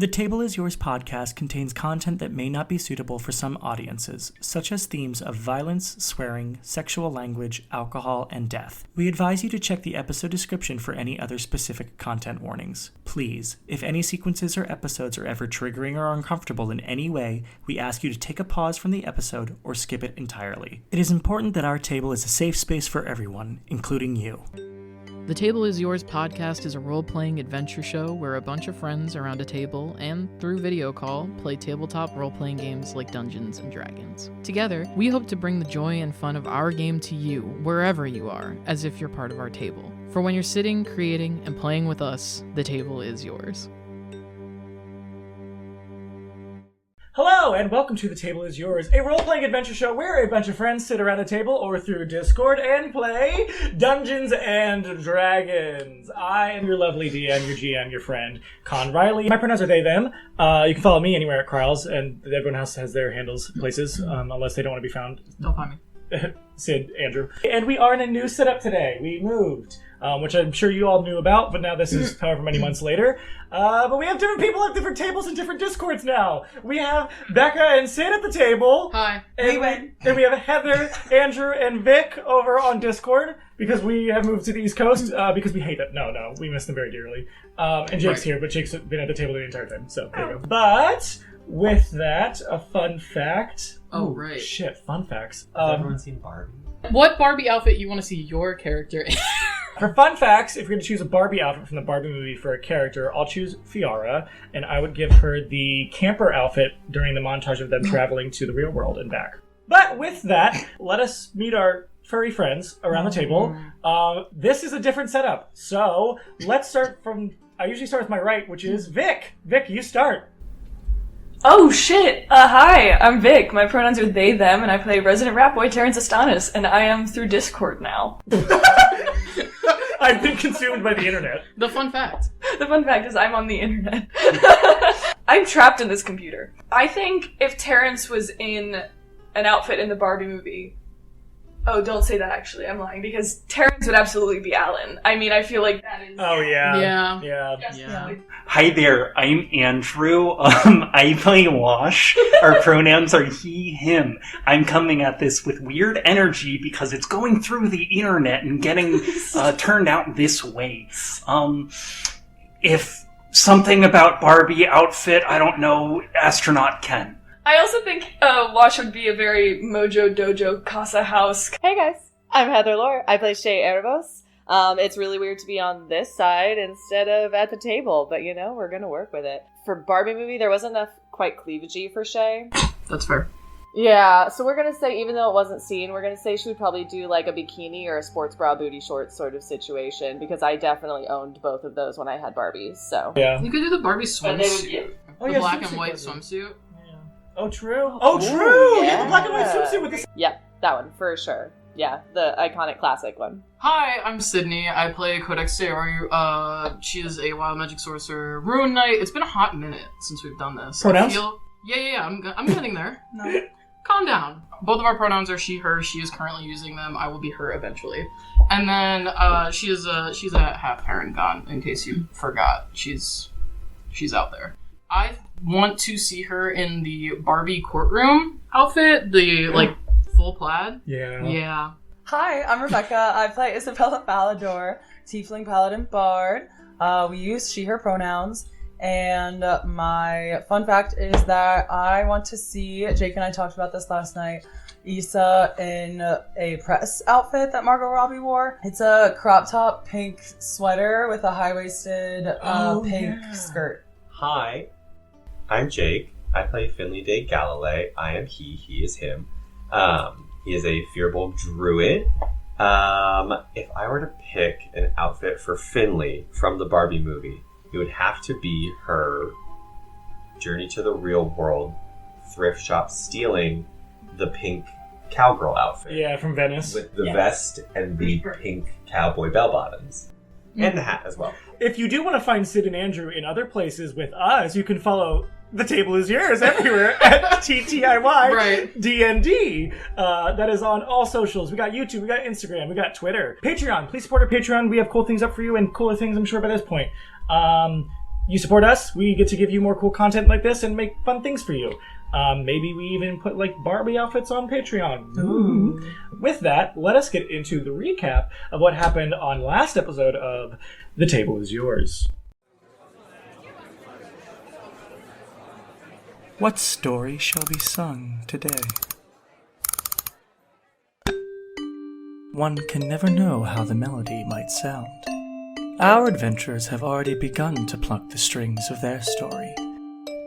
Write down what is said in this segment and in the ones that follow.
The Table is Yours podcast contains content that may not be suitable for some audiences, such as themes of violence, swearing, sexual language, alcohol, and death. We advise you to check the episode description for any other specific content warnings. Please, if any sequences or episodes are ever triggering or uncomfortable in any way, we ask you to take a pause from the episode or skip it entirely. It is important that our table is a safe space for everyone, including you. The Table is Yours podcast is a role-playing adventure show where a bunch of friends around a table and, through video call, play tabletop role-playing games like Dungeons & Dragons. Together, we hope to bring the joy and fun of our game to you, wherever you are, as if you're part of our table. For when you're sitting, creating, and playing with us, the table is yours. Hello, and welcome to The Table is Yours, a role-playing adventure show where a bunch of friends sit around a table or through Discord and play Dungeons and Dragons. I am your lovely DM, your GM, your friend, Con Riley. My pronouns are they, them. You can follow me anywhere at Carl's, and everyone else has their handles, places, unless they don't want to be found. Don't find me. Sid, Andrew. And we are in a new setup today. We moved. Which I'm sure you all knew about, but now this is however many months later. But we have different people at different tables and different Discords now. We have Becca and Sid at the table. Hi. And we have Heather, Andrew, and Vic over on Discord because we have moved to the East Coast because we hate it. No, we miss them very dearly. And Jake's here, but Jake's been at the table the entire time, so there you go. But with that, a fun fact. Oh, right. Shit, fun facts. Has everyone seen Barbie? What Barbie outfit you want to see your character in? For fun facts, if you're going to choose a Barbie outfit from the Barbie movie for a character, I'll choose Fiara, and I would give her the camper outfit during the montage of them traveling to the real world and back. But with that, let us meet our furry friends around the table. This is a different setup, so let's start from... I usually start with my right, which is Vic. Vic, you start. Oh shit! Hi, I'm Vic. My pronouns are they, them, and I play resident rap boy Terrence Astanis, and I am through Discord now. I've been consumed by the internet. The fun fact. The fun fact is I'm on the internet. I'm trapped in this computer. I think if Terrence was in an outfit in the Barbie movie... Oh, don't say that actually, I'm lying, because Terrence would absolutely be Alan. I mean, I feel like that is... Oh, yeah. Yeah. Hi there, I'm Andrew. I play Wash. Our pronouns are he, him. I'm coming at this with weird energy because it's going through the internet and getting turned out this way. If something about Barbie outfit, I don't know, astronaut Ken. I also think Wash would be a very Mojo Dojo Casa House. Hey guys, I'm Heather Lore. I play Shay Erebos. It's really weird to be on this side instead of at the table, but you know, we're gonna work with it. For Barbie movie, there wasn't enough quite cleavagey for Shay. That's fair. Yeah, so we're gonna say, even though it wasn't seen, we're gonna say she would probably do like a bikini or a sports bra booty shorts sort of situation, because I definitely owned both of those when I had Barbies, so. Yeah. You could do the Barbie swimsuit. Oh, the yeah, black and swimsuit white Barbie. swimsuit. Oh, true. Oh, true! Yeah, the black and white swimsuit with the... Yeah, that one, for sure. Yeah, the iconic classic one. Hi, I'm Sydney. I play Codex Sayori. She is a wild magic sorcerer. Rune Knight. It's been a hot minute since we've done this. Pronouns? Yeah. I'm getting there. No. Calm down. Both of our pronouns are she, her. She is currently using them. I will be her eventually. And then she's a half paragon, in case you forgot. She's out there. I want to see her in the Barbie courtroom outfit, the full plaid. Yeah. Hi, I'm Rebecca. I play Isabella Falador, Tiefling Paladin Bard. We use she, her pronouns. And my fun fact is that I want to see, Jake and I talked about this last night, Issa in a press outfit that Margot Robbie wore. It's a crop top pink sweater with a high-waisted pink skirt. Hi, I'm Jake. I play Finley Day Galilei. I am he is him. He is a fearful druid. If I were to pick an outfit for Finley from the Barbie movie, it would have to be her journey to the real world, thrift shop stealing the pink cowgirl outfit. Yeah, from Venice. With the vest and the pink cowboy bell bottoms. And the hat as well. If you do want to find Sid and Andrew in other places with us, you can follow The Table is Yours everywhere at TTIY DND. That is on all socials. We got YouTube, we got Instagram, we got Twitter. Patreon. Please support our Patreon. We have cool things up for you and cooler things, I'm sure, by this point. you support us, we get to give you more cool content like this and make fun things for you. Maybe we even put like Barbie outfits on Patreon. Ooh. With that, let us get into the recap of what happened on last episode of The Table Is Yours. What story shall be sung today? One can never know how the melody might sound. Our adventurers have already begun to pluck the strings of their story,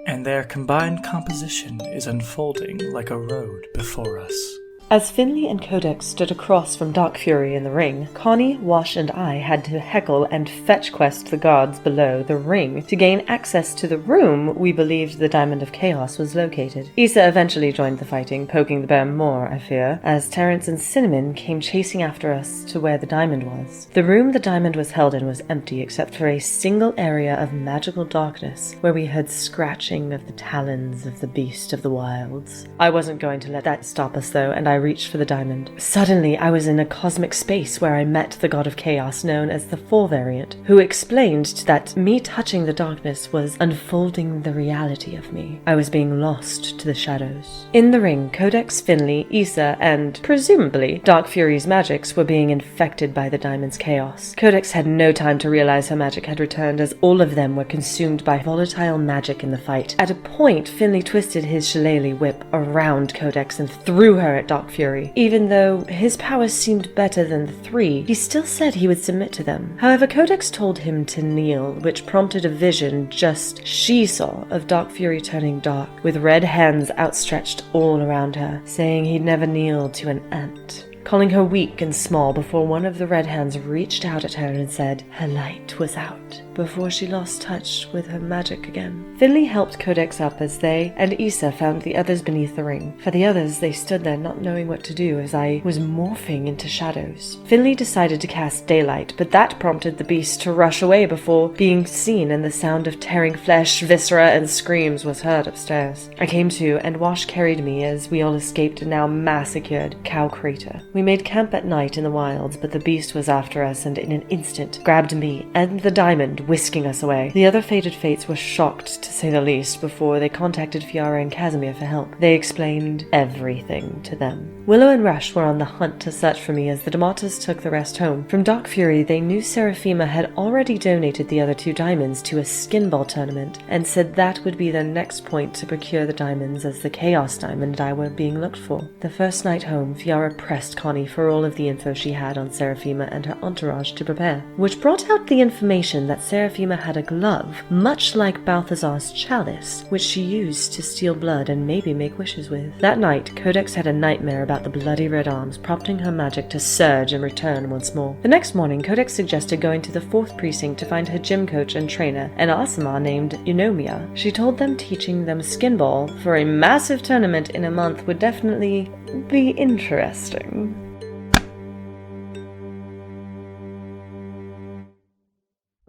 and their combined composition is unfolding like a road before us. As Finley and Codex stood across from Dark Fury in the ring, Connie, Wash, and I had to heckle and fetch quest the guards below the ring to gain access to the room we believed the Diamond of Chaos was located. Issa eventually joined the fighting, poking the bear more, I fear, as Terrence and Cinnamon came chasing after us to where the diamond was. The room the diamond was held in was empty except for a single area of magical darkness where we heard scratching of the talons of the beast of the wilds. I wasn't going to let that stop us though, and I reached for the diamond. Suddenly, I was in a cosmic space where I met the god of chaos known as the 4 variant, who explained that me touching the darkness was unfolding the reality of me. I was being lost to the shadows. In the ring, Codex, Finley, Issa, and presumably Dark Fury's magics were being infected by the diamond's chaos. Codex had no time to realize her magic had returned, as all of them were consumed by volatile magic in the fight. At a point, Finley twisted his shillelagh whip around Codex and threw her at Dark Fury. Even though his powers seemed better than the 3, he still said he would submit to them. However, Codex told him to kneel, which prompted a vision just she saw of Dark Fury turning dark, with red hands outstretched all around her, saying he'd never kneel to an ant, calling her weak and small before one of the red hands reached out at her and said her light was out, before she lost touch with her magic again. Finley helped Codex up as they and Issa found the others beneath the ring. For the others, they stood there not knowing what to do as I was morphing into shadows. Finley decided to cast daylight, but that prompted the beast to rush away before being seen, and the sound of tearing flesh, viscera, and screams was heard upstairs. I came to, and Wash carried me as we all escaped a now massacred cow crater. We made camp at night in the wilds, but the beast was after us and in an instant grabbed me and the diamond, whisking us away. The other fated fates were shocked, to say the least, before they contacted Fiara and Casimir for help. They explained everything to them. Willow and Rush were on the hunt to search for me as the Dematas took the rest home. From Dark Fury, they knew Seraphima had already donated the other 2 diamonds to a Skinball Tournament, and said that would be their next point to procure the diamonds, as the Chaos Diamond and I were being looked for. The first night home, Fiara pressed Connie for all of the info she had on Seraphima and her entourage to prepare, which brought out the information that Seraphima had a glove, much like Balthazar's chalice, which she used to steal blood and maybe make wishes with. That night, Codex had a nightmare about the bloody red arms, prompting her magic to surge and return once more. The next morning, Codex suggested going to the 4th precinct to find her gym coach and trainer, an Asama named Eunomia. She told them teaching them skinball for a massive tournament in a month would definitely be interesting.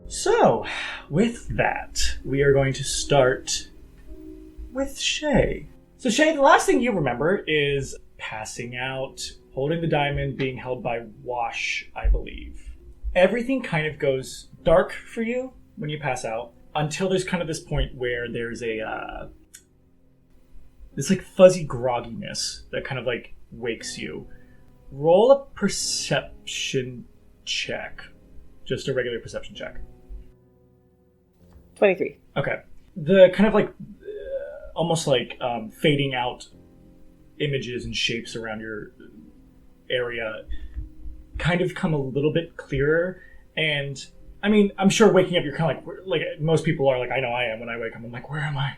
So, with that, we are going to start with Shay. So Shay, the last thing you remember is passing out, holding the diamond, being held by Wash, I believe. Everything kind of goes dark for you when you pass out, until there's kind of this point where there's a, this like fuzzy grogginess that kind of like wakes you. Roll a perception check. Just a regular perception check. 23. Okay. The kind of like, almost like fading out images and shapes around your area kind of come a little bit clearer. And I mean, I'm sure waking up, you're kind of like most people are like, I know I am when I wake up. I'm like, where am I?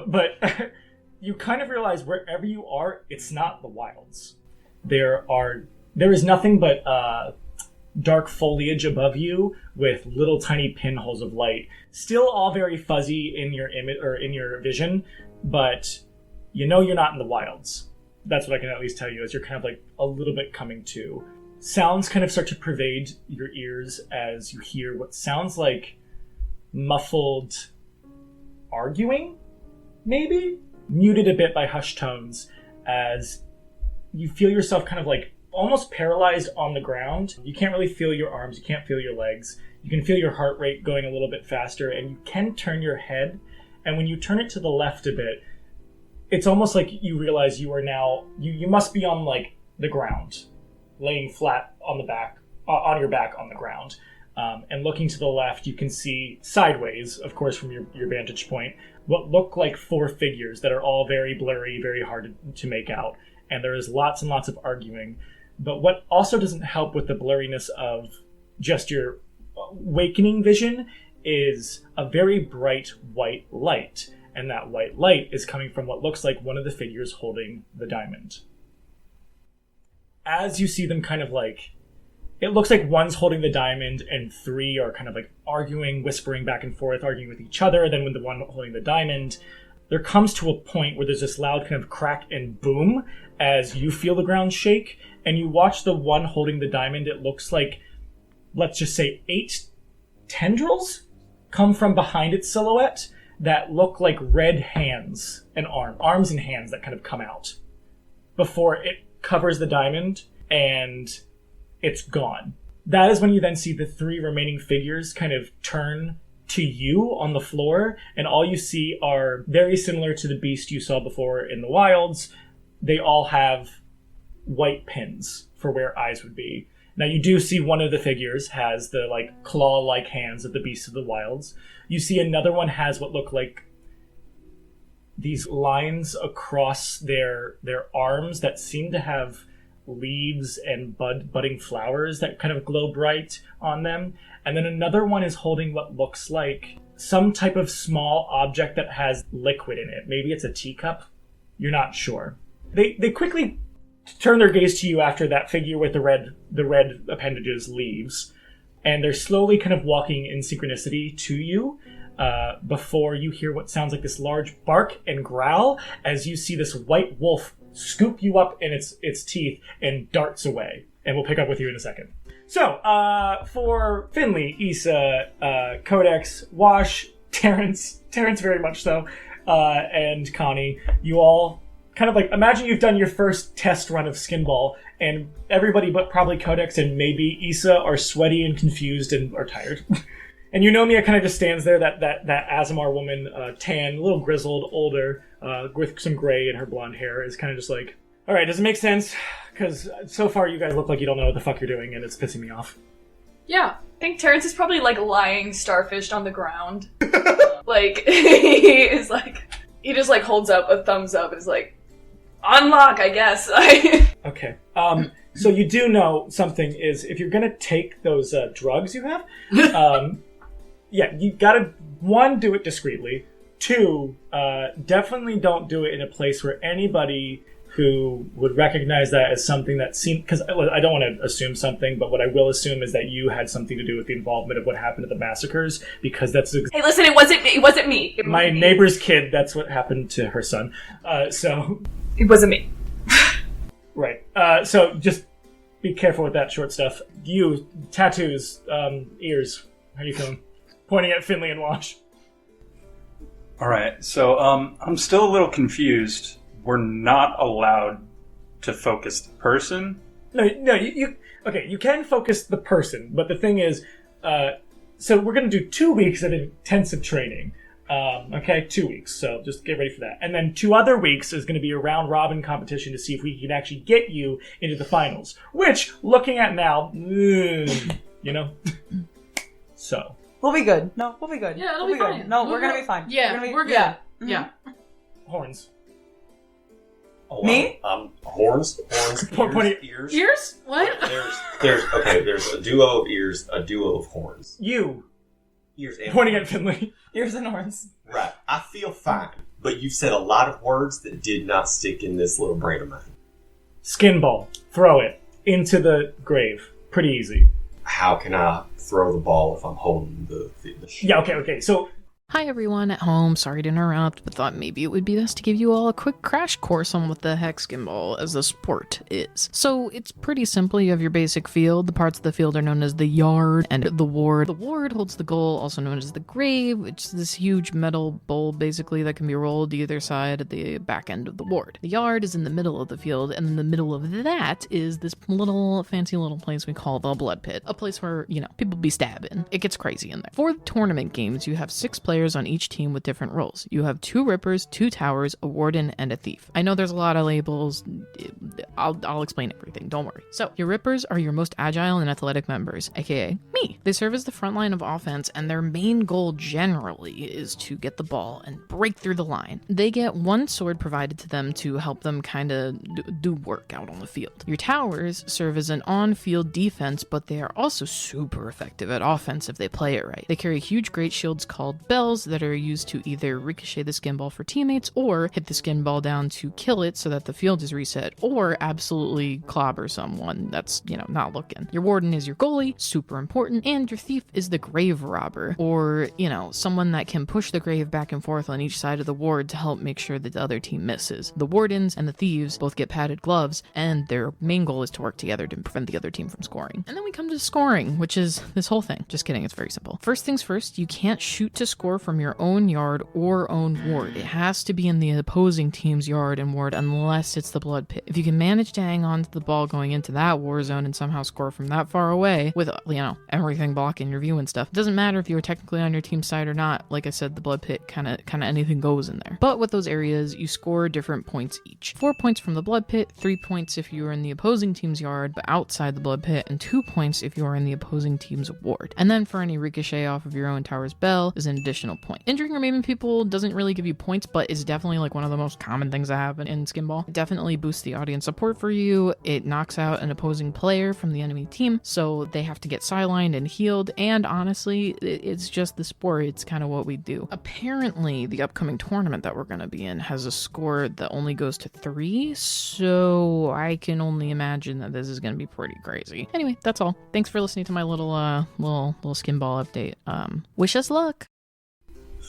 But you kind of realize wherever you are, it's not the wilds. There is nothing but dark foliage above you with little tiny pinholes of light. Still all very fuzzy in your image or in your vision, but you know you're not in the wilds. That's what I can at least tell you, as you're kind of like a little bit coming to. Sounds kind of start to pervade your ears as you hear what sounds like muffled arguing, maybe? Muted a bit by hushed tones as you feel yourself kind of like almost paralyzed on the ground. You can't really feel your arms, you can't feel your legs. You can feel your heart rate going a little bit faster, and you can turn your head. And when you turn it to the left a bit, it's almost like you realize you are now, you must be on like the ground, laying flat on the back, on your back on the ground. And looking to the left, you can see sideways, of course, from your vantage point, what look like 4 figures that are all very blurry, very hard to make out. And there is lots and lots of arguing. But what also doesn't help with the blurriness of just your awakening vision is a very bright white light. And that white light is coming from what looks like one of the figures holding the diamond. As you see them kind of like, it looks like one's holding the diamond and 3 are kind of like arguing, whispering back and forth, arguing with each other. Then when the one holding the diamond, there comes to a point where there's this loud kind of crack and boom as you feel the ground shake. And you watch the one holding the diamond. It looks like, let's just say 8 tendrils come from behind its silhouette that look like red hands and arms and hands that kind of come out before it covers the diamond and it's gone. That is when you then see the 3 remaining figures kind of turn to you on the floor, and all you see are very similar to the beast you saw before in the wilds. They all have white pins for where eyes would be. Now you do see one of the figures has the like claw-like hands of the beast of the wilds. You see another one has what look like these lines across their arms that seem to have leaves and budding flowers that kind of glow bright on them. And then another one is holding what looks like some type of small object that has liquid in it. Maybe it's a teacup. You're not sure. They quickly turn their gaze to you after that figure with the red appendages leaves, and they're slowly kind of walking in synchronicity to you before you hear what sounds like this large bark and growl as you see this white wolf scoop you up in its teeth and darts away. And we'll pick up with you in a second. So, for Finley, Issa, Codex, Wash, Terrence very much so, and Connie, you all kind of like, imagine you've done your first test run of Skinball, and everybody but probably Codex and maybe Issa are sweaty and confused and are tired. And Eunomia kind of just stands there, that Azamar woman, tan, a little grizzled, older, with some gray in her blonde hair, is kind of just like, all right, does it make sense? Because so far you guys look like you don't know what the fuck you're doing, and it's pissing me off. Yeah. I think Terrence is probably like lying starfished on the ground. Like, he just like holds up a thumbs up and is like, unlock, I guess. Okay. So you do know something is, if you're going to take those drugs you have, yeah, you gotta, 1, do it discreetly. 2, definitely don't do it in a place where anybody who would recognize that as something that seemed, because I don't want to assume something, but what I will assume is that you had something to do with the involvement of what happened at the massacres, because that's... Hey, listen, it wasn't me. It wasn't me. My neighbor's kid, that's what happened to her son. So... It wasn't me. Right. So just be careful with that short stuff. You, tattoos, ears, how you feeling? Pointing at Finley and Wash. Alright, so I'm still a little confused. We're not allowed to focus the person? No, you okay, you can focus the person, but the thing is, so we're going to do 2 weeks of intensive training. Okay, 2 weeks, so just get ready for that. And then 2 other weeks is going to be a round robin competition to see if we can actually get you into the finals. Which, looking at now, you know? So. We'll be good. No, we'll be good. Yeah, it'll we'll be fine. good. No, we're gonna be fine. Yeah, we're good. Yeah. Yeah. Horns. Oh, Me? Horns, ears. Ears? What? There's a duo of ears, a duo of horns. You. Ears and Pointing horns. at Finley. Ears and horns. Right. I feel fine. But you've said a lot of words that did not stick in this little brain of mine. Skinball. Throw it into the grave. Pretty easy. How can I throw the ball if I'm holding the Yeah, okay. So Hi everyone at home, sorry to interrupt, but thought maybe it would be best to give you all a quick crash course on what the heck Skinball as a sport is. So it's pretty simple. You have your basic field. The parts of the field are known as the yard and the ward. The ward holds the goal, also known as the grave, which is this huge metal bowl basically that can be rolled either side at the back end of the ward. The yard is in the middle of the field, and in the middle of that is this little fancy little place we call the blood pit. A place where, you know, people be stabbing. It gets crazy in there. For the tournament games, you have 6 players on each team with different roles. You have 2 rippers, 2 towers, a warden, and a thief. I know there's a lot of labels. I'll explain everything, don't worry. So, your rippers are your most agile and athletic members, aka me. They serve as the front line of offense, and their main goal generally is to get the ball and break through the line. They get 1 sword provided to them to help them kind of do work out on the field. Your towers serve as an on-field defense, but they are also super effective at offense if they play it right. They carry huge great shields called bells that are used to either ricochet the skin ball for teammates or hit the skin ball down to kill it so that the field is reset, or absolutely clobber someone that's, you know, not looking. Your warden is your goalie, super important, and your thief is the grave robber, or, you know, someone that can push the grave back and forth on each side of the ward to help make sure that the other team misses. The wardens and the thieves both get padded gloves, and their main goal is to work together to prevent the other team from scoring. And then we come to scoring, which is this whole thing. Just kidding, it's very simple. First things first, you can't shoot to score from your own yard or own ward. It has to be in the opposing team's yard and ward unless it's the blood pit. If you can manage to hang on to the ball going into that war zone and somehow score from that far away with, you know, everything blocking your view and stuff, it doesn't matter if you were technically on your team's side or not. Like I said, the blood pit kind of anything goes in there. But with those areas, you score different points each. 4 points from the blood pit, 3 points if you are in the opposing team's yard but outside the blood pit, and 2 points if you are in the opposing team's ward. And then for any ricochet off of your own tower's bell is an additional point. Injuring or maiming people doesn't really give you points, but is definitely like one of the most common things that happen in Skinball. It definitely boosts the audience support for you. It knocks out an opposing player from the enemy team, so they have to get sidelined and healed, and honestly, it's just the sport. It's kind of what we do. Apparently, the upcoming tournament that we're going to be in has a score that only goes to 3, so I can only imagine that this is going to be pretty crazy. Anyway, that's all. Thanks for listening to my little Skinball update. Wish us luck!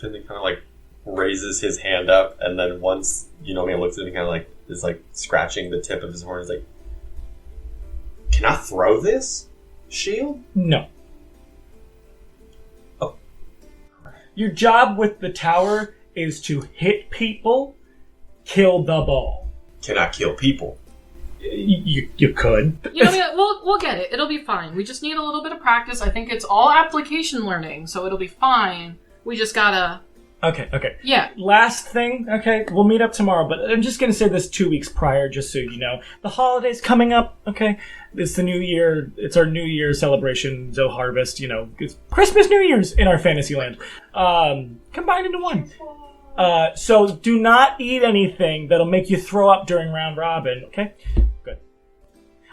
Finley kind of like raises his hand up, and then once man looks at him, kind of like is like scratching the tip of his horn. He's like, "Can I throw this shield?" No. Oh. Your job with the tower is to hit people, kill the ball. Can I kill people? You could. We'll get it. It'll be fine. We just need a little bit of practice. I think it's all application learning, so it'll be fine. We just gotta... Okay. Yeah. Last thing, okay, we'll meet up tomorrow, but I'm just gonna say this 2 weeks prior, just so you know. The holiday's coming up, okay? It's the new year, it's our New Year celebration, Zoe Harvest, it's Christmas, New Year's in our fantasy land. Combined into one. So do not eat anything that'll make you throw up during round robin, okay? Good.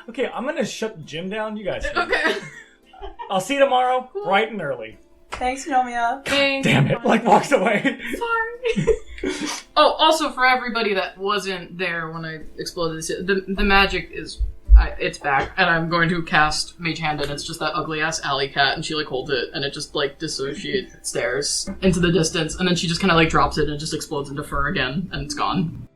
Okay, I'm gonna shut the gym down, you guys. Okay. I'll see you tomorrow, bright and early. Thanks, Nomia. Damn it, walks away. Sorry. Oh, also for everybody that wasn't there when I exploded this, the magic is, it's back, and I'm going to cast Mage Hand, and it's just that ugly-ass alley cat, and she, holds it, and it just, dissociates, stares into the distance, and then she just kind of, drops it, and it just explodes into fur again, and it's gone.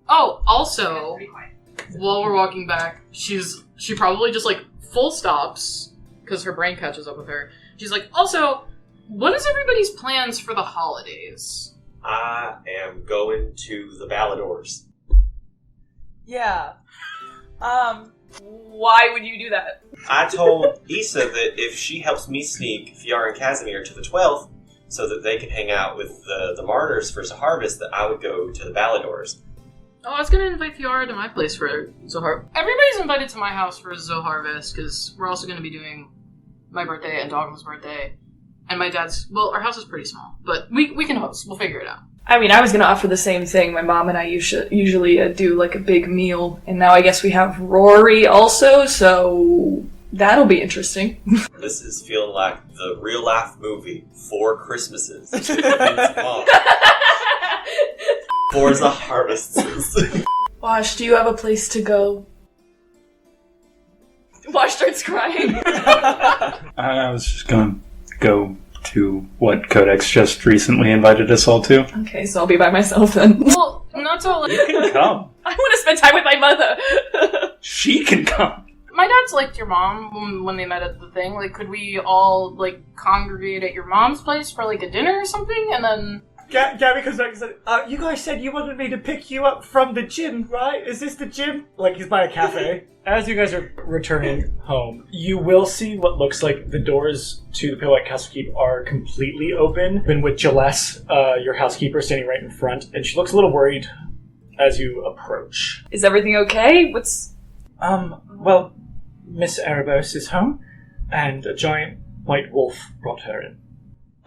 Oh, also... While we're walking back, she probably just full stops because her brain catches up with her. She's like, also, what is everybody's plans for the holidays? I am going to the Balladors. Yeah. Why would you do that? I told Issa that if she helps me sneak Fiara and Casimir to the 12th so that they can hang out with the Martyrs for Harvest, that I would go to the Balladors. Oh, I was going to invite Fiora to my place for Zohar. Everybody's invited to my house for Zoharvest, because we're also going to be doing my birthday and Dogma's birthday. And my dad's... Well, our house is pretty small, but we can host. We'll figure it out. I mean, I was going to offer the same thing. My mom and I usually do, a big meal. And now I guess we have Rory also, so that'll be interesting. This is feeling like the real-life movie, 4 Christmases. For the Harvests. Wash, do you have a place to go? Marsh starts crying. I was just gonna go to what Codex just recently invited us all to. Okay, so I'll be by myself then. Well, not so. You can come. I want to spend time with my mother. She can come. My dad's liked your mom when they met at the thing. Like, could we all, like, congregate at your mom's place for, like, a dinner or something? And then... Gabby comes back and said, you guys said you wanted me to pick you up from the gym, right? Is this the gym? Like, he's by a cafe. As you guys are returning home, you will see what looks like the doors to the Pale White Castle Keep are completely open, and with Gillesse, your housekeeper, standing right in front, and she looks a little worried as you approach. Is everything okay? What's... Well, Miss Erebos is home, and a giant white wolf brought her in.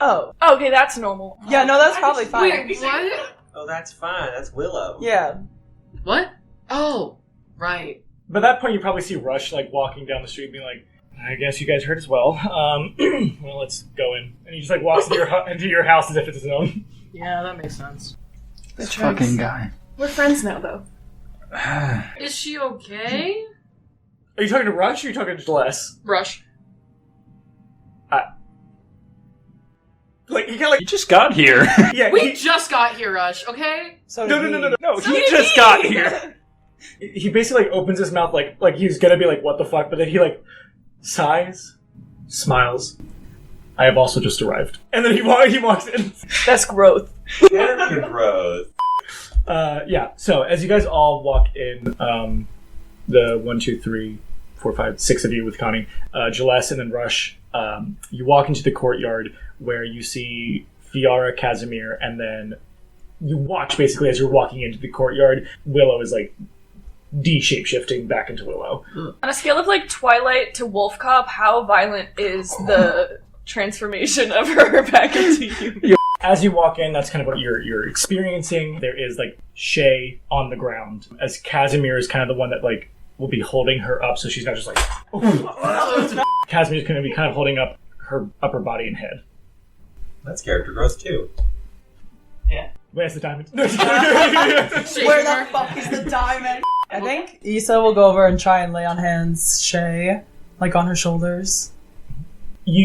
Oh. Okay, that's normal. Yeah, no, that's probably fine. Wait, what? Oh, that's fine. That's Willow. Yeah. What? Oh, right. By that point, you probably see Rush, like, walking down the street being like, I guess you guys heard as well. Well, let's go in. And he just, like, walks into your house as if it's his own. Yeah, that makes sense. This fucking guy. We're friends now, though. Is she okay? Are you talking to Rush or are you talking to Gillesse? Rush. Like, he kind of like... You just got here. Yeah, We just got here, Rush, okay? So No, So he did just he. got here. He basically, like, opens his mouth like he's gonna be like, what the fuck? But then he, like, sighs, smiles. I have also just arrived. And then he walks in. That's growth. Character growth. Yeah, so as you guys all walk in, the 1, 2, 3, 4, 5, 6 of you with Connie, Gillesse, and then Rush, you walk into the courtyard where you see Fiara, Casimir, and then you watch basically as you're walking into the courtyard, Willow is like de-shape-shifting back into Willow. On a scale of like Twilight to Wolf Cop, how violent is the transformation of her back into you? As you walk in, that's kind of what you're experiencing. There is like Shay on the ground, as Casimir is kind of the one that like will be holding her up, so she's not just like. Casimir's going to be kind of holding up her upper body and head. That's character growth too. Where's the diamond? Where the fuck is the diamond? I think Issa will go over and try and lay on hands Shay, like on her shoulders.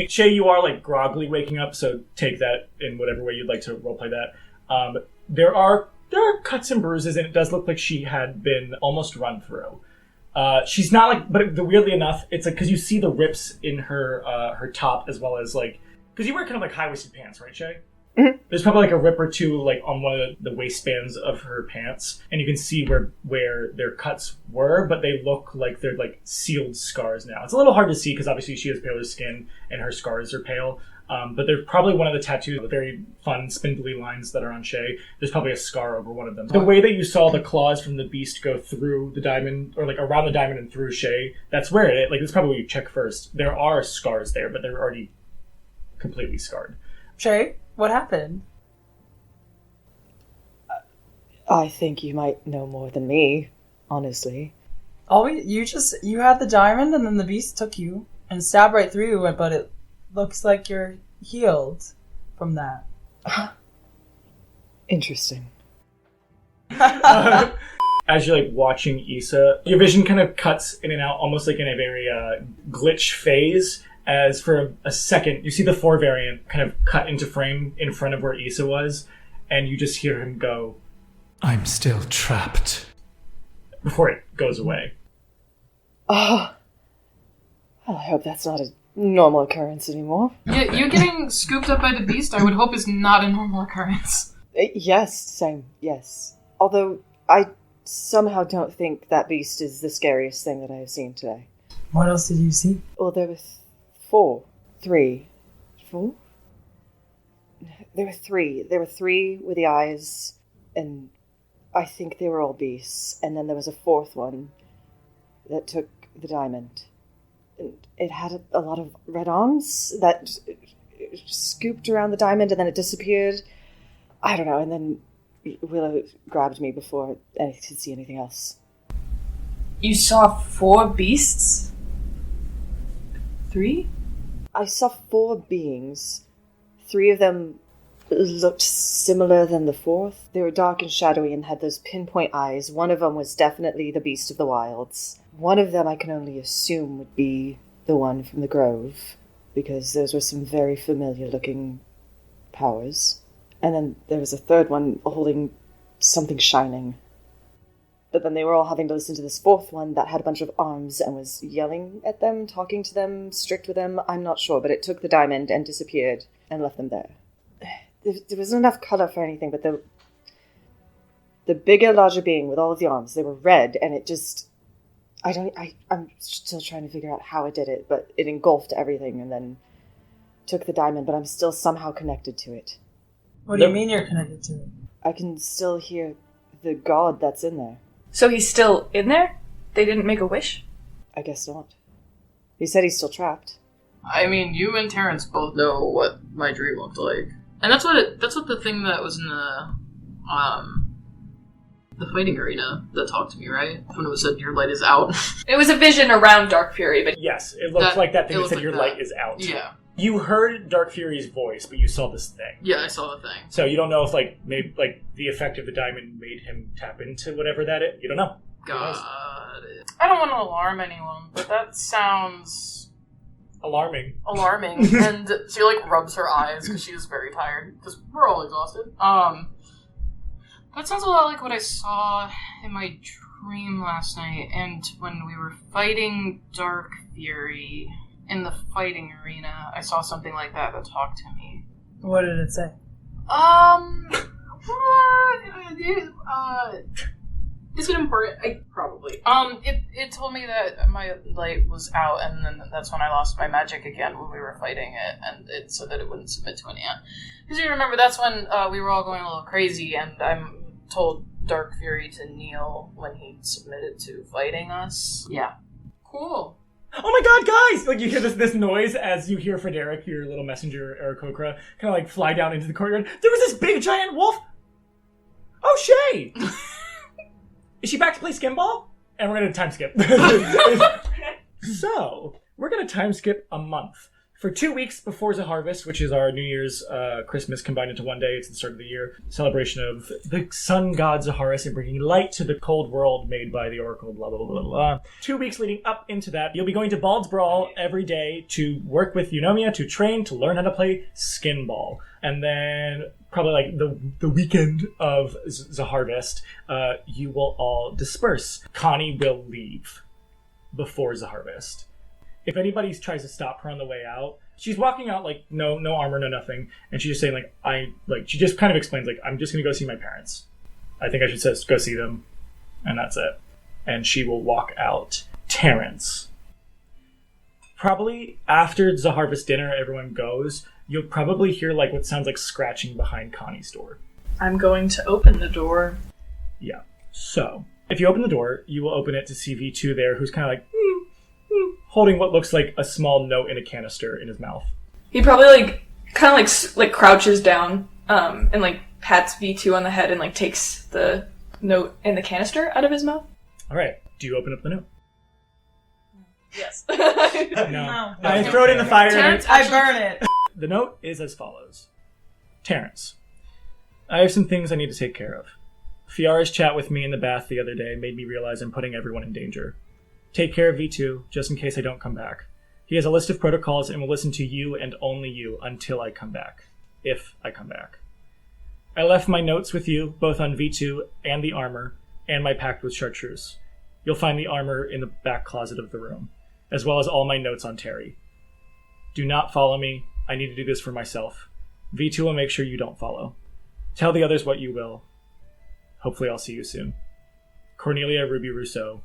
Shay, you are like groggily waking up, so take that in whatever way you'd like to roleplay that. There are cuts and bruises, and it does look like she had been almost run through. She's not like, but weirdly enough, it's like because you see the rips in her her top as well as like because you wear kind of like high-waisted pants, right, Shay? Mm-hmm. There's probably like a rip or two like on one of the waistbands of her pants, and you can see where their cuts were, but they look like they're like sealed scars now. It's a little hard to see because obviously she has paler skin and her scars are pale. But there's probably one of the tattoos, the very fun spindly lines that are on Shay. There's probably a scar over one of them. The way that you saw the claws from the beast go through the diamond, or like around the diamond and through Shay, that's where it, like, that's probably what you check first. There are scars there, but they're already completely scarred. Shay, what happened? I think you might know more than me, honestly. You had the diamond and then the beast took you and stabbed right through you, but it looks like you're healed from that. Interesting. As you're like watching Issa, your vision kind of cuts in and out, almost like in a very glitch phase. As for a second, you see the 4 variant kind of cut into frame in front of where Issa was, and you just hear him go, I'm still trapped. before it goes away. Oh, well, I hope that's not a normal occurrence anymore. Yeah, you getting scooped up by the beast, I would hope, is not a normal occurrence. Yes, same, yes. Although, I somehow don't think that beast is the scariest thing that I have seen today. What else did you see? Well, there were 4. There were 3. There were 3 with the eyes, and I think they were all beasts. And then there was a 4th one that took the diamond. And it had a lot of red arms that scooped around the diamond, and then it disappeared. I don't know, and then Willow grabbed me before I could see anything else. You saw 4 beasts? 3? I saw 4 beings. 3 of them looked similar than the 4th. They were dark and shadowy and had those pinpoint eyes. One of them was definitely the beast of the wilds. One of them I can only assume would be the one from the Grove, because those were some very familiar-looking powers. And then there was a third one holding something shining. But then they were all having to listen to this fourth one that had a bunch of arms and was yelling at them, talking to them, strict with them. I'm not sure, but it took the diamond and disappeared and left them there. There wasn't enough color for anything, but the bigger, larger being with all of the arms, they were red, and it just... I'm still trying to figure out how it did it, but it engulfed everything and then took the diamond, but I'm still somehow connected to it. What do you mean you're connected to it? I can still hear the god that's in there. So he's still in there? They didn't make a wish? I guess not. He said he's still trapped. I mean, you and Terrence both know what my dream looked like. And that's what the thing that was in the fighting arena that talked to me, right? When it was said your light is out. It was a vision around Dark Fury, but Yes, it looks like that thing that said like your that. light is out. Yeah. You heard Dark Fury's voice, but you saw this thing. Yeah, I saw the thing. So you don't know if maybe the effect of the diamond made him tap into whatever that is. You don't know. Got it. I don't want to alarm anyone, but that sounds Alarming. And she rubs her eyes because she is very tired because we're all exhausted. That sounds a lot like what I saw in my dream last night, and when we were fighting Dark Fury in the fighting arena, I saw something like that talked to me. What did it say? Is it important? Probably. It told me that my light was out, and then that's when I lost my magic again when we were fighting it, and it said that it wouldn't submit to an ant. Because you remember, that's when we were all going a little crazy, and I'm told Dark Fury to kneel when he submitted to fighting us. Yeah. Cool. Oh my god, guys! You hear this noise as you hear Frederick, your little messenger, Aarakocra, kind of fly down into the courtyard. There was this big giant wolf! Oh, Shay! Is she back to play Skinball? And we're going to time skip. So, we're going to time skip a month. For 2 weeks before the harvest, which is our New Year's Christmas combined into one day, it's the start of the year, celebration of the sun god Zaharis and bringing light to the cold world made by the oracle, blah, blah, blah, blah, blah. 2 weeks leading up into that, you'll be going to Bald's Brawl every day to work with Eunomia, to train, to learn how to play Skinball. And then, probably the weekend of the harvest, you will all disperse. Connie will leave before the harvest. If anybody tries to stop her on the way out, she's walking out no armor, no nothing, and she's just saying she just kind of explains I'm just gonna go see my parents. I think I should just go see them, and that's it. And she will walk out. Terrence. Probably after the harvest dinner, everyone goes. You'll probably hear what sounds like scratching behind Connie's door. I'm going to open the door. Yeah. So if you open the door, you will open it to see V2 there, who's kind of holding what looks like a small note in a canister in his mouth. He probably crouches down and pats V2 on the head and takes the note and the canister out of his mouth. All right. Do you open up the note? Yes. No. I throw it in the fire. Terrence, I burn it. The note is as follows. Terrence, I have some things I need to take care of. Fiara's chat with me in the bath the other day made me realize I'm putting everyone in danger. Take care of V2, just in case I don't come back. He has a list of protocols and will listen to you and only you until I come back. If I come back. I left my notes with you, both on V2 and the armor, and my pact with Chartreuse. You'll find the armor in the back closet of the room, as well as all my notes on Terry. Do not follow me. I need to do this for myself. V2 will make sure you don't follow. Tell the others what you will. Hopefully I'll see you soon. Cornelia Ruby Rousseau,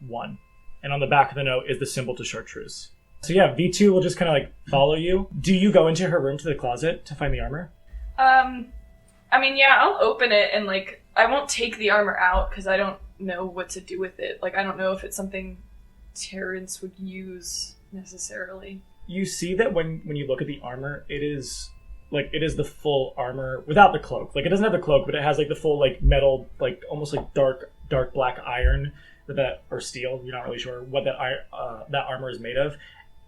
1. And on the back of the note is the symbol to Chartreuse. So yeah, V2 will just kind of follow you. Do you go into her room to the closet to find the armor? I'll open it and I won't take the armor out because I don't know what to do with it. I don't know if it's something Terrence would use necessarily. You see that when you look at the armor, it is the full armor without the cloak. It doesn't have the cloak, but it has the full metal, almost dark black iron or steel. You're not really sure what that armor is made of,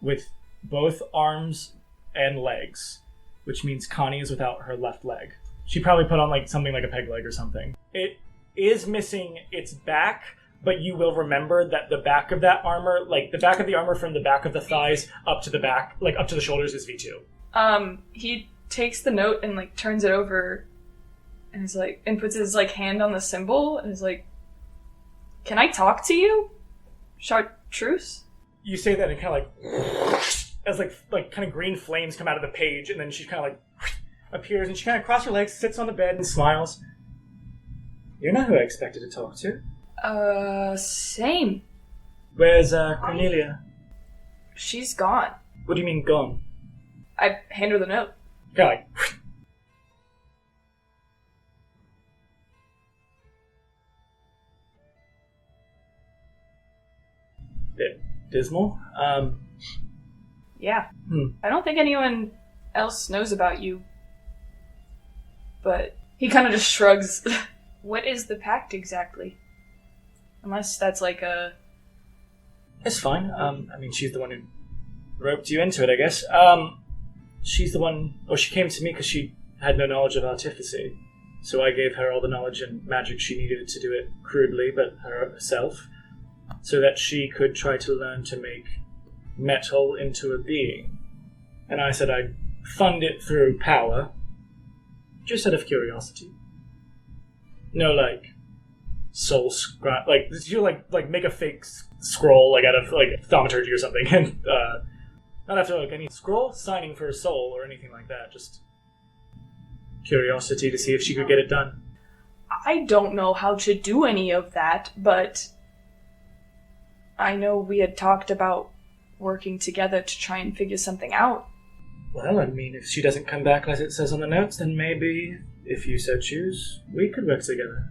with both arms and legs, which means Connie is without her left leg. She probably put on something like a peg leg or something. It is missing its back, but you will remember that the back of that armor, like the back of the armor from the back of the thighs up to the back, like up to the shoulders is V2. He takes the note and like turns it over and is like, and puts his like hand on the symbol and is like, "Can I talk to you? Chartreuse?" You say that and kind of like, as like kind of green flames come out of the page, and then she kind of like appears and she kind of crosses her legs, sits on the bed and smiles. "You're not who I expected to talk to." Same. "Where's Cornelia?" She's gone. "What do you mean gone?" I hand her the note. Kind of like, bit dismal. Yeah. I don't think anyone else knows about you. But he kind of just shrugs. What is the pact exactly? Unless that's like a... It's fine. I mean, she's the one who roped you into it, I guess. She's the one... Or she came to me because she had no knowledge of artificy. So I gave her all the knowledge and magic she needed to do it crudely, but herself, so that she could try to learn to make metal into a being. And I said I'd fund it through power, just out of curiosity. No, like, soul scrap... Like, you like make a fake scroll, like, out of, like, thaumaturgy or something, and, not after, like, any scroll signing for a soul or anything like that, just curiosity to see if she could get it done. I don't know how to do any of that, but I know we had talked about working together to try and figure something out. Well, I mean, if she doesn't come back as it says on the notes, then maybe, if you so choose, we could work together.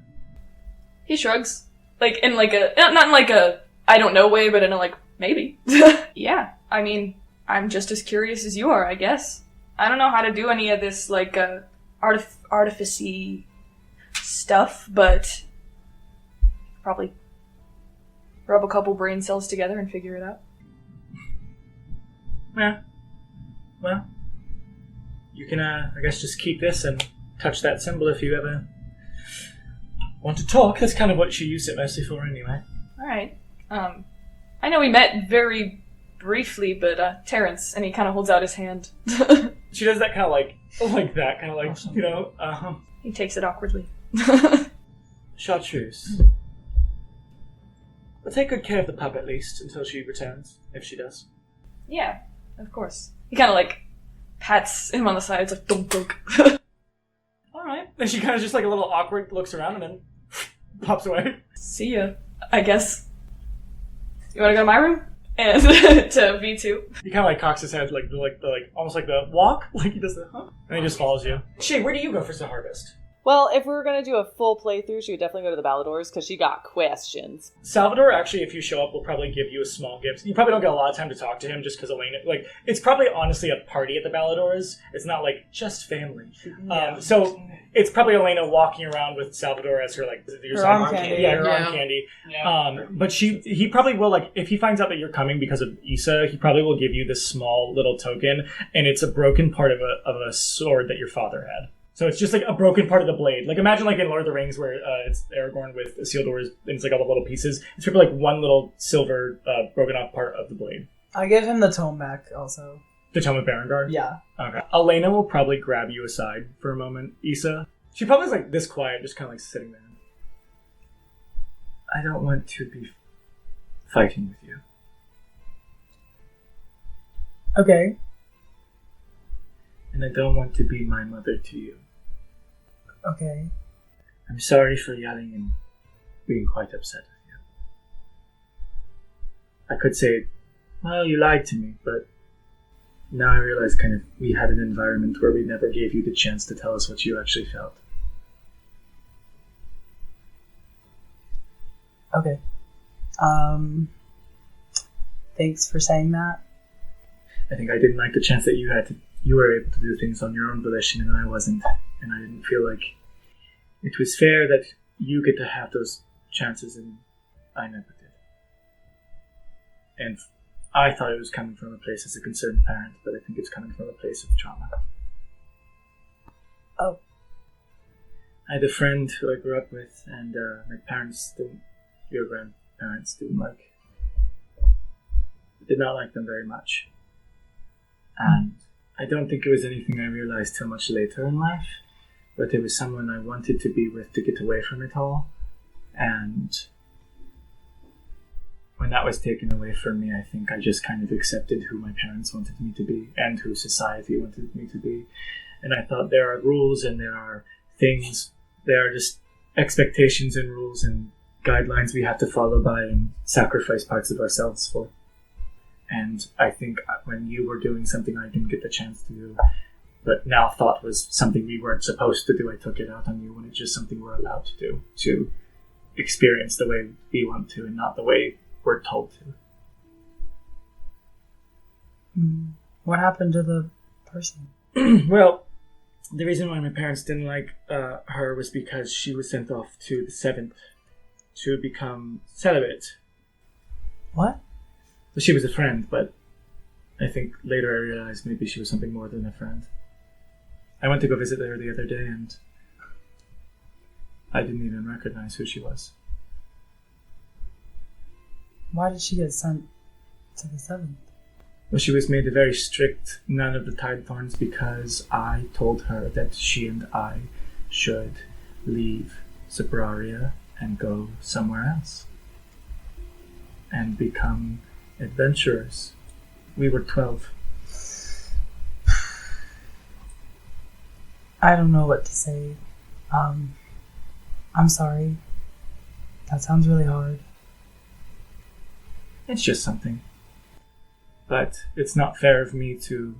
He shrugs. Like, in like a... Not in like a I don't know way, but in a like, maybe. Yeah, I mean, I'm just as curious as you are, I guess. I don't know how to do any of this, like, artifice-y stuff, but probably rub a couple brain cells together and figure it out. Yeah. Well, you can, I guess, just keep this and touch that symbol if you ever want to talk. That's kind of what she used it mostly for anyway. Alright. I know we met very briefly, but, Terrence, and he kind of holds out his hand. She does that kind of like that, kind of like, you know, He takes it awkwardly. Chartreuse. But take good care of the pup at least until she returns, if she does. Yeah, of course. He kind of like pats him on the side. It's like dunk dunk. Alright. Then she kind of just like a little awkward looks around and then pops away. See ya, I guess. You want to go to my room? And to V2. He kind of like cocks his head like almost like the walk, like he does the huh, and he just follows you. Shay, where do you go for the harvest? Well, if we were going to do a full playthrough, she would definitely go to the Baladors, because she got questions. Salvador, actually, if you show up, will probably give you a small gift. You probably don't get a lot of time to talk to him, just because Elena... Like, it's probably honestly a party at the Baladors. It's not, like, just family. Yeah. So, it's probably Elena walking around with Salvador as her, like... Her arm candy. Yeah, her arm candy. Yeah. But he probably will, like... If he finds out that you're coming because of Issa, he probably will give you this small little token, and it's a broken part of a sword that your father had. So it's just like a broken part of the blade. Like imagine like in Lord of the Rings where it's Aragorn with Isildur's and it's like all the little pieces. It's probably like one little silver broken off part of the blade. I give him the tome back also. The Tome of Berengar? Yeah. Okay. Elena will probably grab you aside for a moment. Issa. She probably is like this quiet, just kind of like sitting there. I don't want to be fighting with you. Okay. And I don't want to be my mother to you. Okay. I'm sorry for yelling and being quite upset with you. I could say, well, you lied to me, but now I realize kind of we had an environment where we never gave you the chance to tell us what you actually felt. Okay. Thanks for saying that. I think I didn't like the chance that you were able to do things on your own volition and I wasn't. And I didn't feel like it was fair that you get to have those chances and I never did. And I thought it was coming from a place as a concerned parent, but I think it's coming from a place of trauma. Oh. I had a friend who I grew up with and my parents didn't, your parents did not like them very much. And I don't think it was anything I realized till much later in life, but it was someone I wanted to be with to get away from it all. And when that was taken away from me, I think I just kind of accepted who my parents wanted me to be and who society wanted me to be. And I thought there are rules and there are things, there are just expectations and rules and guidelines we have to follow by and sacrifice parts of ourselves for. And I think when you were doing something I didn't get the chance to do, but now thought was something we weren't supposed to do, I took it out on you when it's just something we're allowed to do, to experience the way we want to and not the way we're told to. What happened to the person? Well, the reason why my parents didn't like her was because she was sent off to the 7th to become celibate. What? So she was a friend, but I think later I realized maybe she was something more than a friend. I went to go visit her the other day and I didn't even recognize who she was. Why did she get sent to the 7th? Well, she was made a very strict nun of the Tide Thorns because I told her that she and I should leave Sabraria and go somewhere else and become adventurers. We were 12. I don't know what to say. I'm sorry. That sounds really hard. It's just something. But it's not fair of me to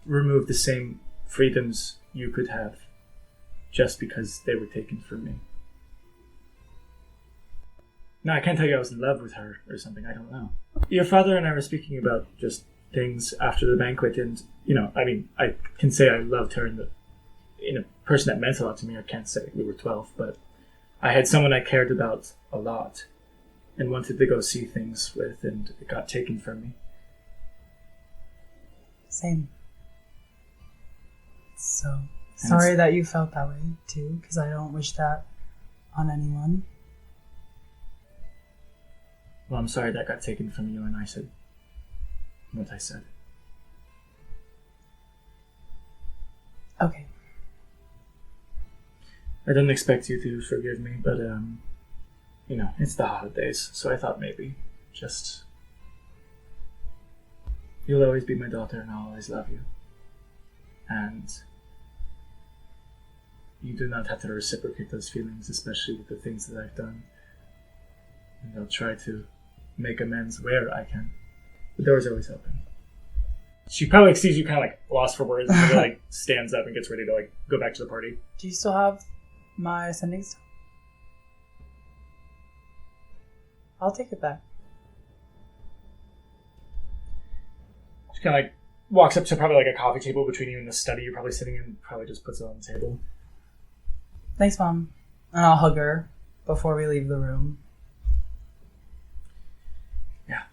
remove the same freedoms you could have just because they were taken from me. No, I can't tell you I was in love with her or something. I don't know. Your father and I were speaking about just things after the banquet, and, I can say I loved her in a person that meant a lot to me. I can't say we were 12, but I had someone I cared about a lot and wanted to go see things with, and it got taken from me. Same. So, sorry that you felt that way, too, because I don't wish that on anyone. Well, I'm sorry that got taken from you and I said what I said. Okay. I didn't expect you to forgive me, but, it's the holidays, so I thought maybe just... You'll always be my daughter and I'll always love you. And you do not have to reciprocate those feelings, especially with the things that I've done. And I'll try to make amends where I can. The door's always open. She probably sees you kind of lost for words and then stands up and gets ready to go back to the party. Do you still have my sending stone? I'll take it back. She kind of walks up to probably a coffee table between you and the study you're probably sitting in, probably just puts it on the table. Thanks, Mom. And I'll hug her before we leave the room. Yeah.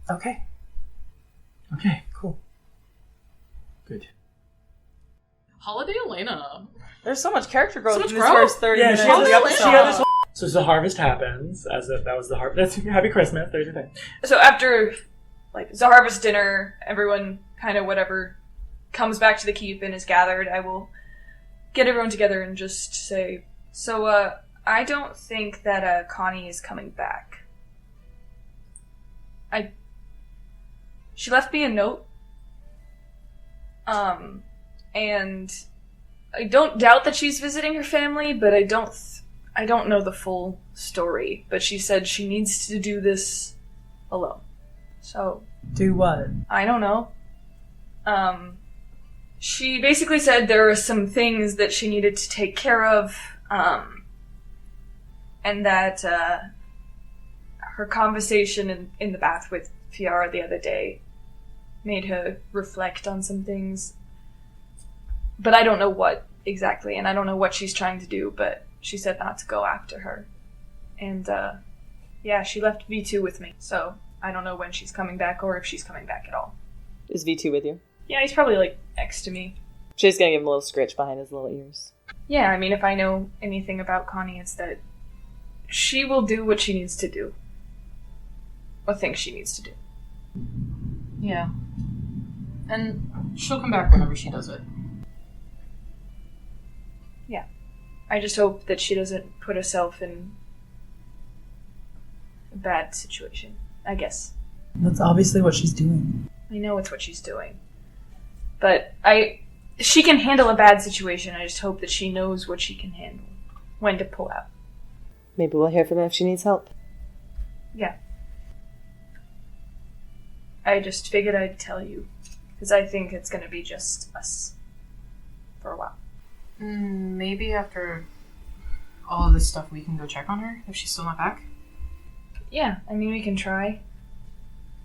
Okay. Okay. Cool. Good. Holiday Elena. There's so much character growth So much in this growth. first 30 Yeah, minutes she of had the this- episode. she had this- So the harvest happens, as if that was the harvest. That's Happy Christmas, there's your thing. So after, the harvest dinner, everyone kind of whatever comes back to the keep and is gathered, I will get everyone together and just say, so, I don't think that, Connie is coming back. She left me a note. And I don't doubt that she's visiting her family, but I don't know the full story. But she said she needs to do this alone. So... Do what? I don't know. She basically said there were some things that she needed to take care of, and that, her conversation in the bath with Fiara the other day made her reflect on some things. But I don't know what exactly, and I don't know what she's trying to do, but she said not to go after her. And, she left V2 with me, so I don't know when she's coming back or if she's coming back at all. Is V2 with you? Yeah, he's probably, next to me. She's gonna give him a little scritch behind his little ears. Yeah, I mean, if I know anything about Connie, it's that she will do what she needs to do. Or thinks she needs to do. Yeah. And she'll come back whenever she does it. Yeah. I just hope that she doesn't put herself in a bad situation, I guess. That's obviously what she's doing. I know it's what she's doing. But she can handle a bad situation. I just hope that she knows what she can handle. When to pull out. Maybe we'll hear from her if she needs help. Yeah. I just figured I'd tell you. Because I think it's going to be just us. For a while. Maybe after all of this stuff we can go check on her if she's still not back? Yeah, I mean, we can try.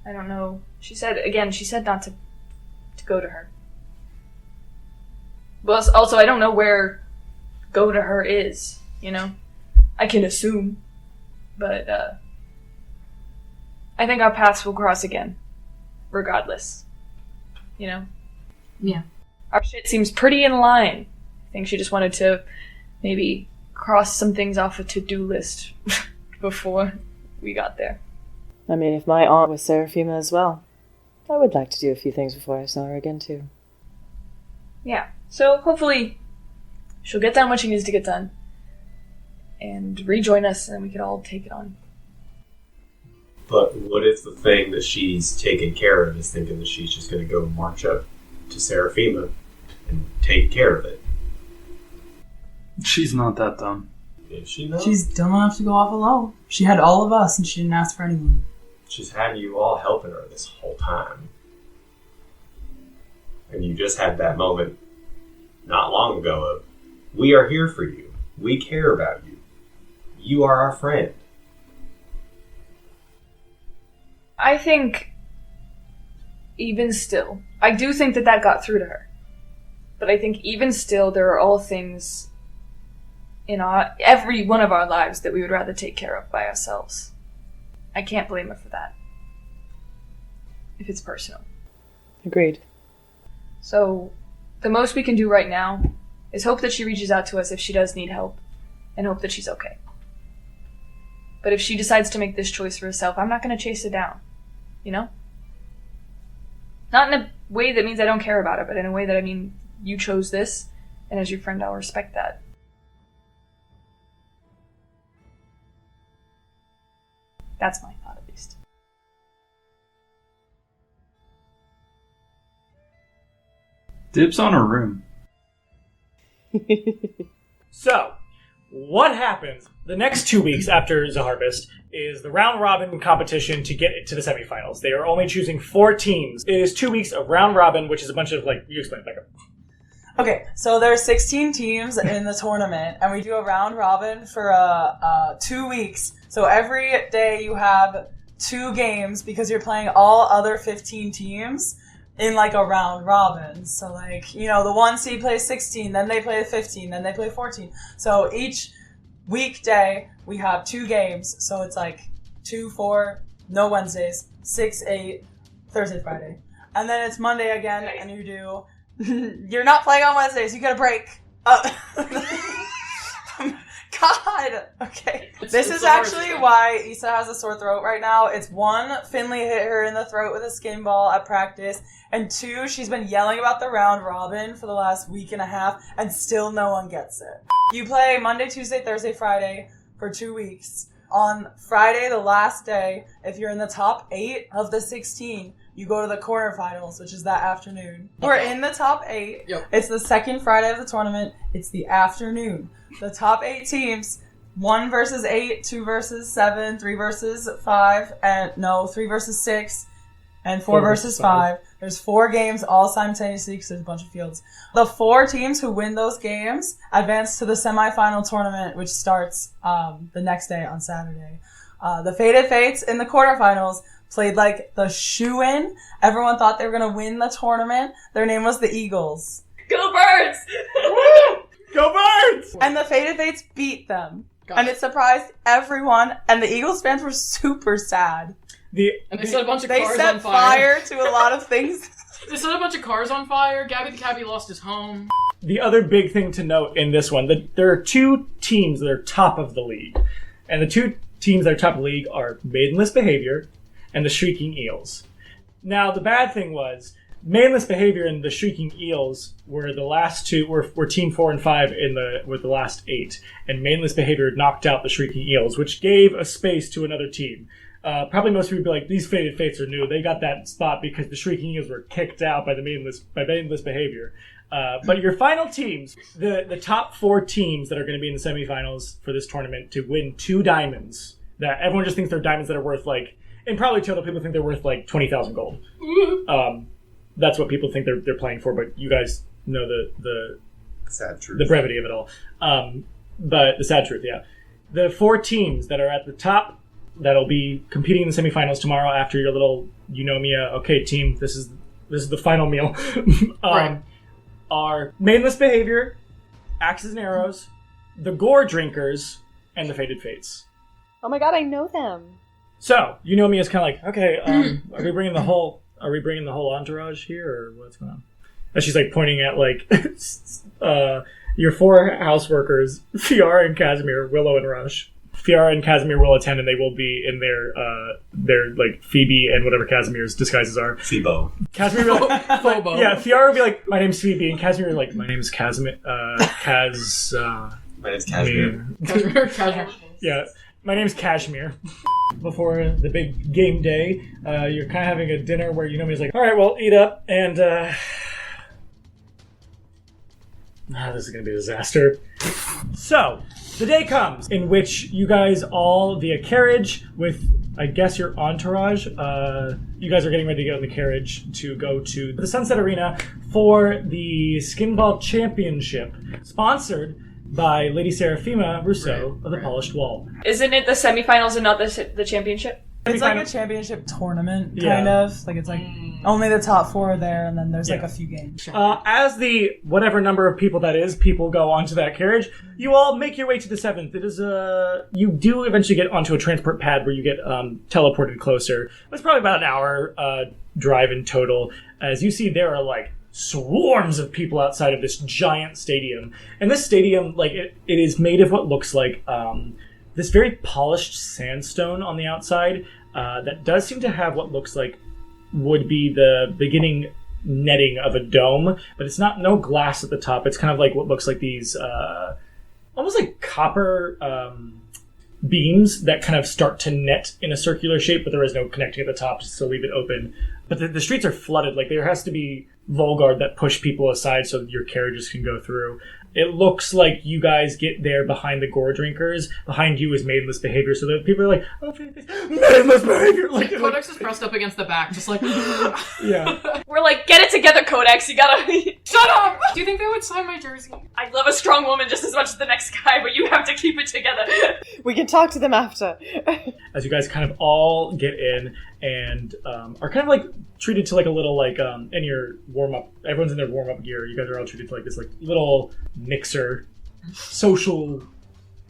I don't know. She said not to go to her. Well, also, I don't know where go to her is, you know? I can assume. But, I think our paths will cross again. Regardless. You know? Yeah. Our shit seems pretty in line. I think she just wanted to maybe cross some things off a to-do list before we got there. I mean, if my aunt was Seraphima as well, I would like to do a few things before I saw her again, too. Yeah. So, hopefully, she'll get done what she needs to get done. And rejoin us, and then we could all take it on. But what if the thing that she's taken care of is thinking that she's just going to go march up to Seraphima and take care of it? She's not that dumb. Is she not? She's dumb enough to go off alone. She had all of us, and she didn't ask for anyone. She's had you all helping her this whole time. And you just had that moment not long ago of, we are here for you. We care about you. You are our friend. I think, even still, I do think that got through to her. But I think even still, there are all things in every one of our lives that we would rather take care of by ourselves. I can't blame her for that. If it's personal. Agreed. So, the most we can do right now is hope that she reaches out to us if she does need help, and hope that she's okay. But if she decides to make this choice for herself, I'm not going to chase her down. You know? Not in a way that means I don't care about her, but in a way that I mean, you chose this, and as your friend, I'll respect that. That's my thought, at least. Dibs on her room. So, what happens the next 2 weeks after the Harvest is the round robin competition to get to the semifinals. They are only choosing 4 teams. It is 2 weeks of round robin, which is a bunch of, you explain, Becca. Okay, so there are 16 teams in the tournament, and we do a round robin for 2 weeks. So every day you have 2 games because you're playing all other 15 teams in a round robin. So the 1 seed plays 16, then they play 15, then they play 14. So each weekday we have 2 games. So it's 2, 4, no Wednesdays, 6, 8, Thursday, Friday. And then it's Monday again, and you do... You're not playing on Wednesdays. You get a break. God. Okay. This is actually why Issa has a sore throat right now. It's 1, Finley hit her in the throat with a skin ball at practice. And 2, she's been yelling about the round robin for the last week and a half, and still no one gets it. You play Monday, Tuesday, Thursday, Friday for 2 weeks. On Friday, the last day, if you're in the top 8 of the 16, you go to the quarterfinals, which is that afternoon. We're in the top 8. Yep. It's the second Friday of the tournament. It's the afternoon. The top 8 teams, 1 versus 8, 2 versus 7, 3 versus 5, 3 versus 6, and 4 versus 5. There's 4 games all simultaneously because there's a bunch of fields. The 4 teams who win those games advance to the semifinal tournament, which starts the next day on Saturday. The Fated Fates in the quarterfinals played the shoe-in. Everyone thought they were going to win the tournament. Their name was the Eagles. Go Birds! Go Birds! And the Fated Fates beat them. And it surprised everyone, and the Eagles fans were super sad. And they set a bunch of They cars set on fire. to a lot of things. They set a bunch of cars on fire. Gabby the Cabbie lost his home. The other big thing to note in this one, that there are 2 teams that are top of the league. And the two teams that are top of the league are Maidenless Behavior and the Shrieking Eels. Now, the bad thing was, Maidenless Behavior and the Shrieking Eels were the last two, were team 4 and 5 with the last 8. And Maidenless Behavior knocked out the Shrieking Eels, which gave a space to another team. Probably most people would be like, these Fated Fates are new. They got that spot because the Shrieking Eels were kicked out by Maidenless Behavior. But your final teams, the top 4 teams that are going to be in the semifinals for this tournament to win 2 diamonds, that everyone just thinks they're diamonds that are worth and probably total people think they're worth 20,000 gold. That's what people think they're playing for, but you guys know the sad truth, the brevity of it all. But the sad truth, yeah. The 4 teams that are at the top that'll be competing in the semifinals tomorrow after your little Eunomia, okay, team, this is the final meal, Right. are Maidenless Behavior, Axes and Arrows, the Gore Drinkers, and the Fated Fates. Oh my god, I know them. So, Eunomia is kind of like, okay, are we bringing the whole entourage here, or what's going on? And she's pointing at your 4 house workers, Fiara and Casimir, Willow and Rush. Fiara and Casimir will attend, and they will be in their Phoebe and whatever Casimir's disguises are. Phoebo. Casimir will Phobo. yeah, Fiara will be like, my name's Phoebe, and Casimir will be like, my name's Casimir. My name's Cashmere. Casual. Yeah, my name's Kashmir. Before the big game day, you're kind of having a dinner where Eunomia's like, all right, well, eat up, and this is going to be a disaster. So, the day comes in which you guys all, via carriage, with, I guess, your entourage, you guys are getting ready to get on the carriage to go to the Sunset Arena for the Skinball Championship, sponsored by Lady Seraphima Rousseau of the Polished Wall. Isn't it the semifinals and not the championship? It's like a championship tournament, Yeah. kind of. It's only the top 4 are there, and then there's Yeah. a few games. As the whatever number of people that is, people go onto that carriage, you all make your way to the 7th. It is you do eventually get onto a transport pad where you get teleported closer. It's probably about an hour drive in total. As you see, there are swarms of people outside of this giant stadium. And this stadium, it is made of what looks like this very polished sandstone on the outside that does seem to have what looks like would be the beginning netting of a dome, but it's no glass at the top. It's kind of like what looks like these almost like copper beams that kind of start to net in a circular shape, but there is no connecting at the top, so leave it open. But the streets are flooded. There has to be Volgard that push people aside so that your carriages can go through. It looks like you guys get there behind the Gore Drinkers. Behind you is Maidenless Behavior, so that people are like, oh, Maidenless Behavior! Codex is pressed up against the back, just yeah. We're like, get it together, Codex. You gotta shut up! Do you think they would sign my jersey? I love a strong woman just as much as the next guy, but you have to keep it together. We can talk to them after. As you guys kind of all get in and are kind of treated to a little in your warm-up, everyone's in their warm-up gear. You guys are all treated to this little mixer social,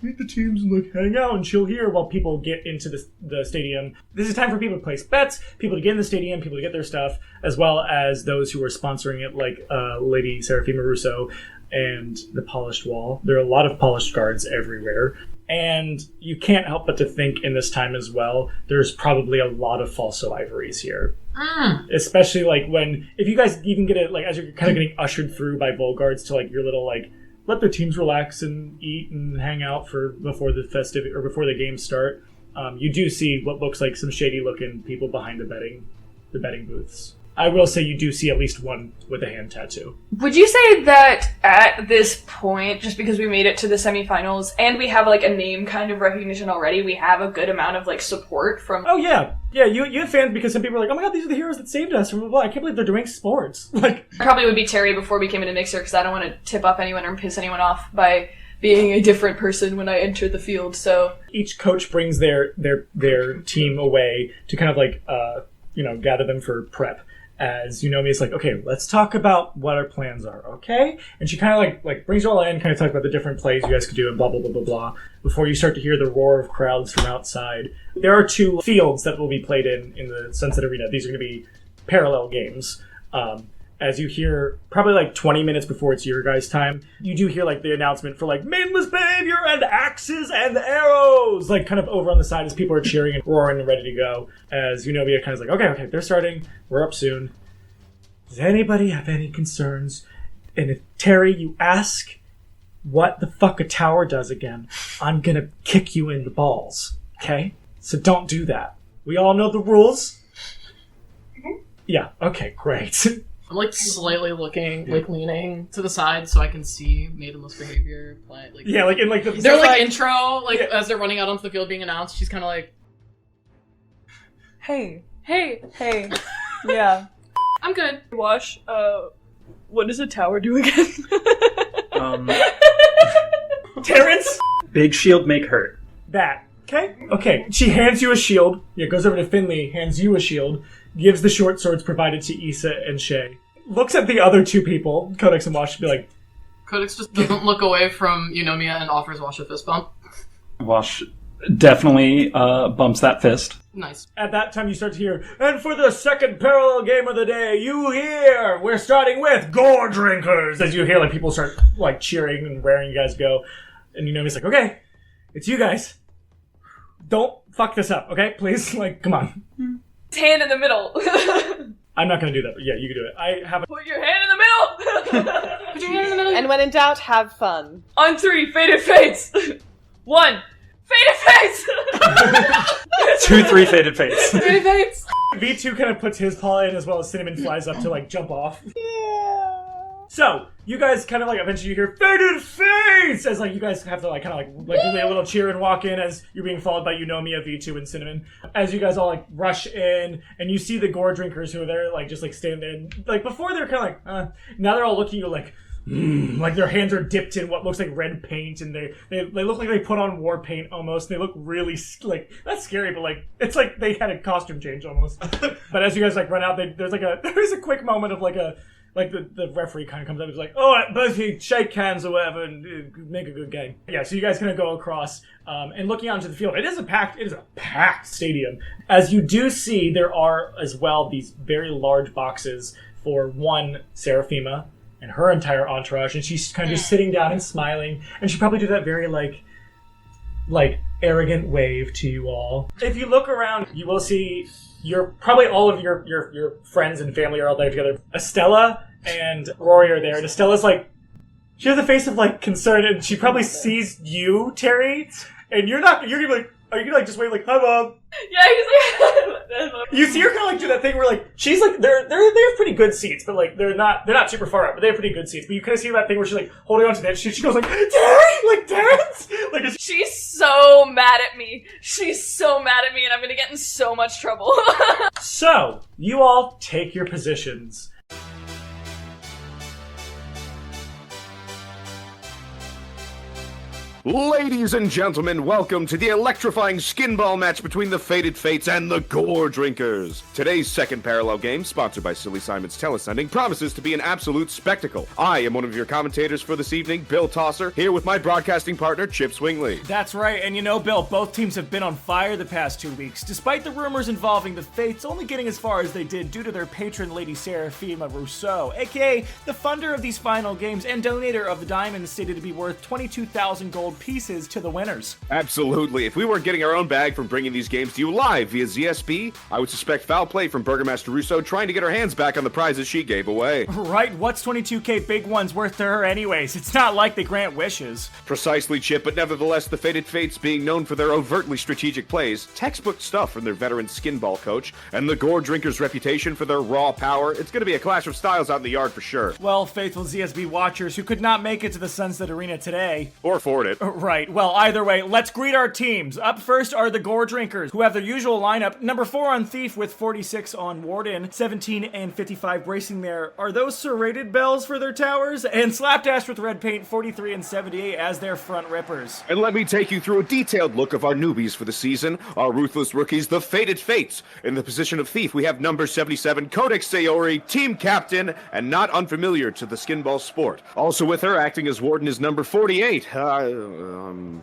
meet the teams and hang out and chill here while people get into the stadium. This is time for people to place bets, people to get in the stadium, people to get their stuff, as well as those who are sponsoring it, Lady Seraphima Rousseau and the Polished Wall. There are a lot of polished guards everywhere. And you can't help but to think in this time as well, there's probably a lot of falso ivories here. Especially if you guys even get it, as you're kind of getting ushered through by Volgards to your little let the teams relax and eat and hang out before the festivity or before the games start. You do see what looks like some shady looking people behind the betting booths. I will say you do see at least one with a hand tattoo. Would you say that at this point, just because we made it to the semifinals and we have a name kind of recognition already, we have a good amount of support from... Oh yeah. Yeah, you have fans because some people are like, oh my god, these are the heroes that saved us from blah, blah. I can't believe they're doing sports. Probably would be Terry before we came into Mixer because I don't want to tip up anyone or piss anyone off by being a different person when I enter the field, so... Each coach brings their team away to kind of gather them for prep. As Eunomia is okay, let's talk about what our plans are, okay? And she kind of brings you all in, kind of talks about the different plays you guys could do and blah, blah, blah, blah, blah, before you start to hear the roar of crowds from outside. There are 2 fields that will be played in the Sunset Arena. These are going to be parallel games. as you hear, probably like 20 minutes before it's your guys' time, you do hear like the announcement for like maidenless behavior and axes and arrows, like kind of over on the side as people are cheering and roaring and ready to go. As Eunomia kind of like, okay, they're starting. We're up soon. Does anybody have any concerns? And if Terry, you ask what the fuck a tower does again, I'm gonna kick you in the balls. Okay? So don't do that. We all know the rules. Yeah, okay, great. I'm like slightly looking, like leaning to the side so I can see maidenless behavior play. Like, yeah, like in like the they're like intro, like as they're running out onto the field being announced. She's kind of like, Hey. Yeah. I'm good. Wash, what does a tower do again? Terrence? Big shield make hurt. That. Okay. She hands you a shield. Yeah, goes over to Finley, hands you a shield, gives the short swords provided to Issa and Shay. Looks at the other two people, Codex and Wash, be like... Codex just doesn't look away from Eunomia and offers Wash a fist bump. Wash definitely bumps that fist. Nice. At that time you start to hear, and for the second parallel game of the day, you hear, we're starting with Gore Drinkers! As you hear like people start like cheering and raring you guys go. And Eunomia's like, okay, it's you guys. Don't fuck this up, okay? Please, like, come on. Hand in the middle. I'm not gonna do that, but yeah, you can do it. I have a... Put your hand in the middle. Put your hand in the middle. And when in doubt, have fun. On 3, faded fates. 1, faded fates. 2, 3 faded fates. Faded fates. V2 kind of puts his paw in as well as Cinnamon flies up to like jump off. Yeah. So, you guys kind of like eventually you hear faded face as like you guys have to like kind of like do a little cheer and walk in as you're being followed by Eunomia, V2, and Cinnamon. As you guys all like rush in and you see the Gore Drinkers who are there like just like standing there. And, like before they're kind of like, now they're all looking at you like their hands are dipped in what looks like red paint and they look like they put on war paint almost. They look really like, not scary, but like it's like they had a costume change almost. But as you guys like run out, there's a quick moment of like the referee kind of comes up and is like, oh, both of you shake hands or whatever and make a good game. Yeah, so you guys kind of go across and looking out into the field. It is a packed stadium. As you do see, there are as well these very large boxes for one Seraphima and her entire entourage, and she's kind of just sitting down and smiling, and she probably do that very like arrogant wave to you all. If you look around, you will see probably all of your friends and family are all there together. Estella and Rory are there, and Estella's like, she has a face of like concern, and she probably sees you, Terry, and you're gonna be like, are you gonna like just wave like, hi Mom? Yeah, he's like, you see her kind of like do that thing where like she's like they have pretty good seats, but like they're not super far up, but they have pretty good seats. But you kind of see that thing where she's like holding on to that. She goes like, Terry, like Terrence, like she's so mad at me. She's so mad at me, and I'm gonna get in so much trouble. So you all take your positions. Ladies and gentlemen, welcome to the electrifying skinball match between the Faded Fates and the Gore Drinkers. Today's second parallel game, sponsored by Silly Simon's Telesending, promises to be an absolute spectacle. I am one of your commentators for this evening, Bill Tosser, here with my broadcasting partner, Chip Swingley. That's right, and you know, Bill, both teams have been on fire the past 2 weeks, despite the rumors involving the Fates only getting as far as they did due to their patron Lady Seraphima Rousseau, aka the funder of these final games and donator of the diamonds stated to be worth 22,000 gold pieces to the winners. Absolutely. If we weren't getting our own bag from bringing these games to you live via ZSB, I would suspect foul play from Burgermaster Rousseau trying to get her hands back on the prizes she gave away. Right, what's 22k big ones worth to her anyways? It's not like they grant wishes. Precisely, Chip, but nevertheless, the Faded Fates being known for their overtly strategic plays, textbook stuff from their veteran skinball coach, and the Gore Drinkers' reputation for their raw power, it's going to be a clash of styles out in the yard for sure. Well, faithful ZSB watchers who could not make it to the Sunset Arena today. Or afford it. Right, well, either way, let's greet our teams. Up first are the Gore Drinkers, who have their usual lineup. Number 4 on Thief with 46 on Warden, 17 and 55 bracing there. Are those serrated bells for their towers? And Slapdash with red paint, 43 and 78 as their front rippers. And let me take you through a detailed look of our newbies for the season, our ruthless rookies, the Faded Fates. In the position of Thief, we have number 77, Codex Sayori, team captain, and not unfamiliar to the skinball sport. Also with her, acting as Warden, is number 48.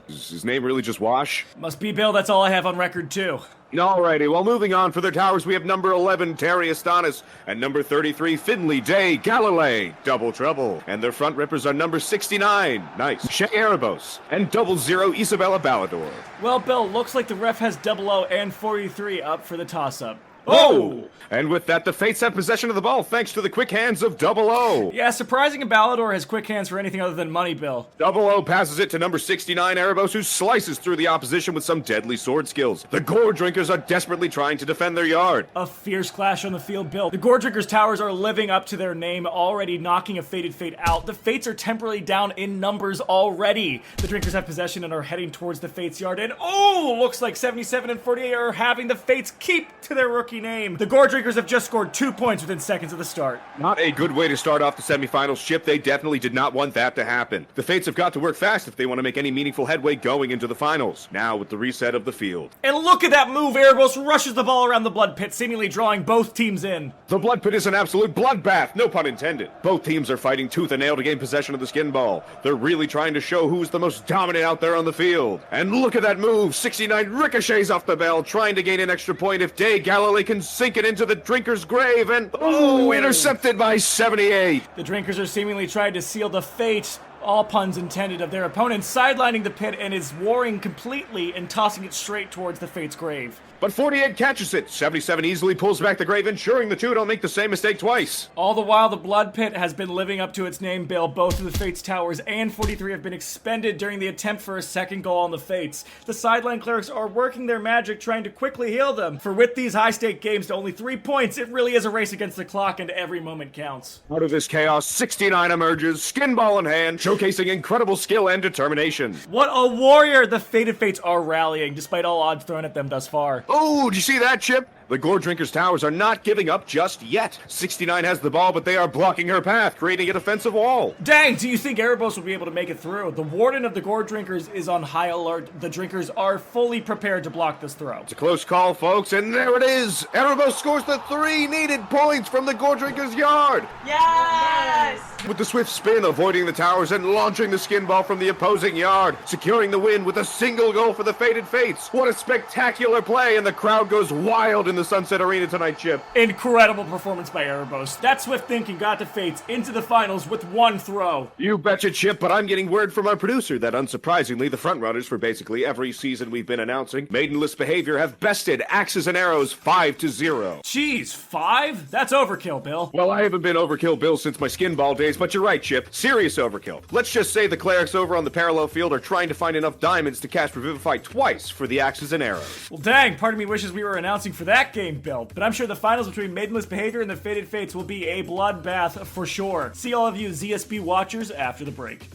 Is his name really just Wash? Must be Bill, that's all I have on record too. Alrighty, well, moving on for their towers, we have number 11, Terry Astonis, and number 33, Finley Day Galilei, double trouble. And their front rippers are number 69, nice, Shay Erebos, and 00, Isabella Ballador. Well, Bill, looks like the ref has 00 and 43 up for the toss-up. Oh! And with that, the Fates have possession of the ball thanks to the quick hands of 00. Yeah, surprising Ballador has quick hands for anything other than money, Bill. 00 passes it to number 69, Erebos, who slices through the opposition with some deadly sword skills. The Gore Drinkers are desperately trying to defend their yard. A fierce clash on the field, Bill. The Gore Drinkers' towers are living up to their name, already knocking a Fated Fate out. The Fates are temporarily down in numbers already. The Drinkers have possession and are heading towards the Fates' yard, and looks like 77 and 48 are having the Fates keep to their rookie name. The Gore Drinkers have just scored 2 points within seconds of the start. Not a good way to start off the semifinals, Chip. They definitely did not want that to happen. The Fates have got to work fast if they want to make any meaningful headway going into the finals. Now with the reset of the field. And look at that move! Erebos rushes the ball around the blood pit, seemingly drawing both teams in. The blood pit is an absolute bloodbath, no pun intended. Both teams are fighting tooth and nail to gain possession of the skin ball. They're really trying to show who's the most dominant out there on the field. And look at that move! 69 ricochets off the bell, trying to gain an extra point if Day Galilei can sink it into the Drinker's grave, and intercepted by 78. The Drinkers are seemingly trying to seal the fate, all puns intended, of their opponent, sidelining the pit and is warring completely and tossing it straight towards the Fate's grave. But 48 catches it. 77 easily pulls back the grave, ensuring the two don't make the same mistake twice. All the while, the Blood Pit has been living up to its name, Bill. Both of the Fates towers and 43 have been expended during the attempt for a second goal on the Fates. The sideline clerics are working their magic, trying to quickly heal them. For with these high-stake games to only 3 points, it really is a race against the clock, and every moment counts. Out of this chaos, 69 emerges, skin ball in hand, showcasing incredible skill and determination. What a warrior! The Fated Fates are rallying, despite all odds thrown at them thus far. Oh, did you see that, Chip? The Gore Drinkers' towers are not giving up just yet. 69 has the ball, but they are blocking her path, creating a defensive wall. Dang, do you think Erebos will be able to make it through? The Warden of the Gore Drinkers is on high alert. The Drinkers are fully prepared to block this throw. It's a close call, folks, and there it is. Erebos scores the 3 needed points from the Gore Drinkers' yard. Yes! With the swift spin, avoiding the towers and launching the skin ball from the opposing yard, securing the win with a single goal for the Fated Fates. What a spectacular play, and the crowd goes wild in the Sunset Arena tonight, Chip. Incredible performance by Erebos. That swift thinking got the Fates into the finals with 1 throw. You betcha, Chip, but I'm getting word from our producer that unsurprisingly, the frontrunners for basically every season we've been announcing, Maidenless Behavior, have bested Axes and Arrows 5-0. Jeez, 5? That's overkill, Bill. Well, I haven't been overkill, Bill, since my skin ball days, but you're right, Chip. Serious overkill. Let's just say the clerics over on the parallel field are trying to find enough diamonds to cast Revivify twice for the Axes and Arrows. Well, dang, part of me wishes we were announcing for that game, Bill. But I'm sure the finals between Maidenless Behavior and the Fated Fates will be a bloodbath for sure. See all of you ZSB watchers after the break.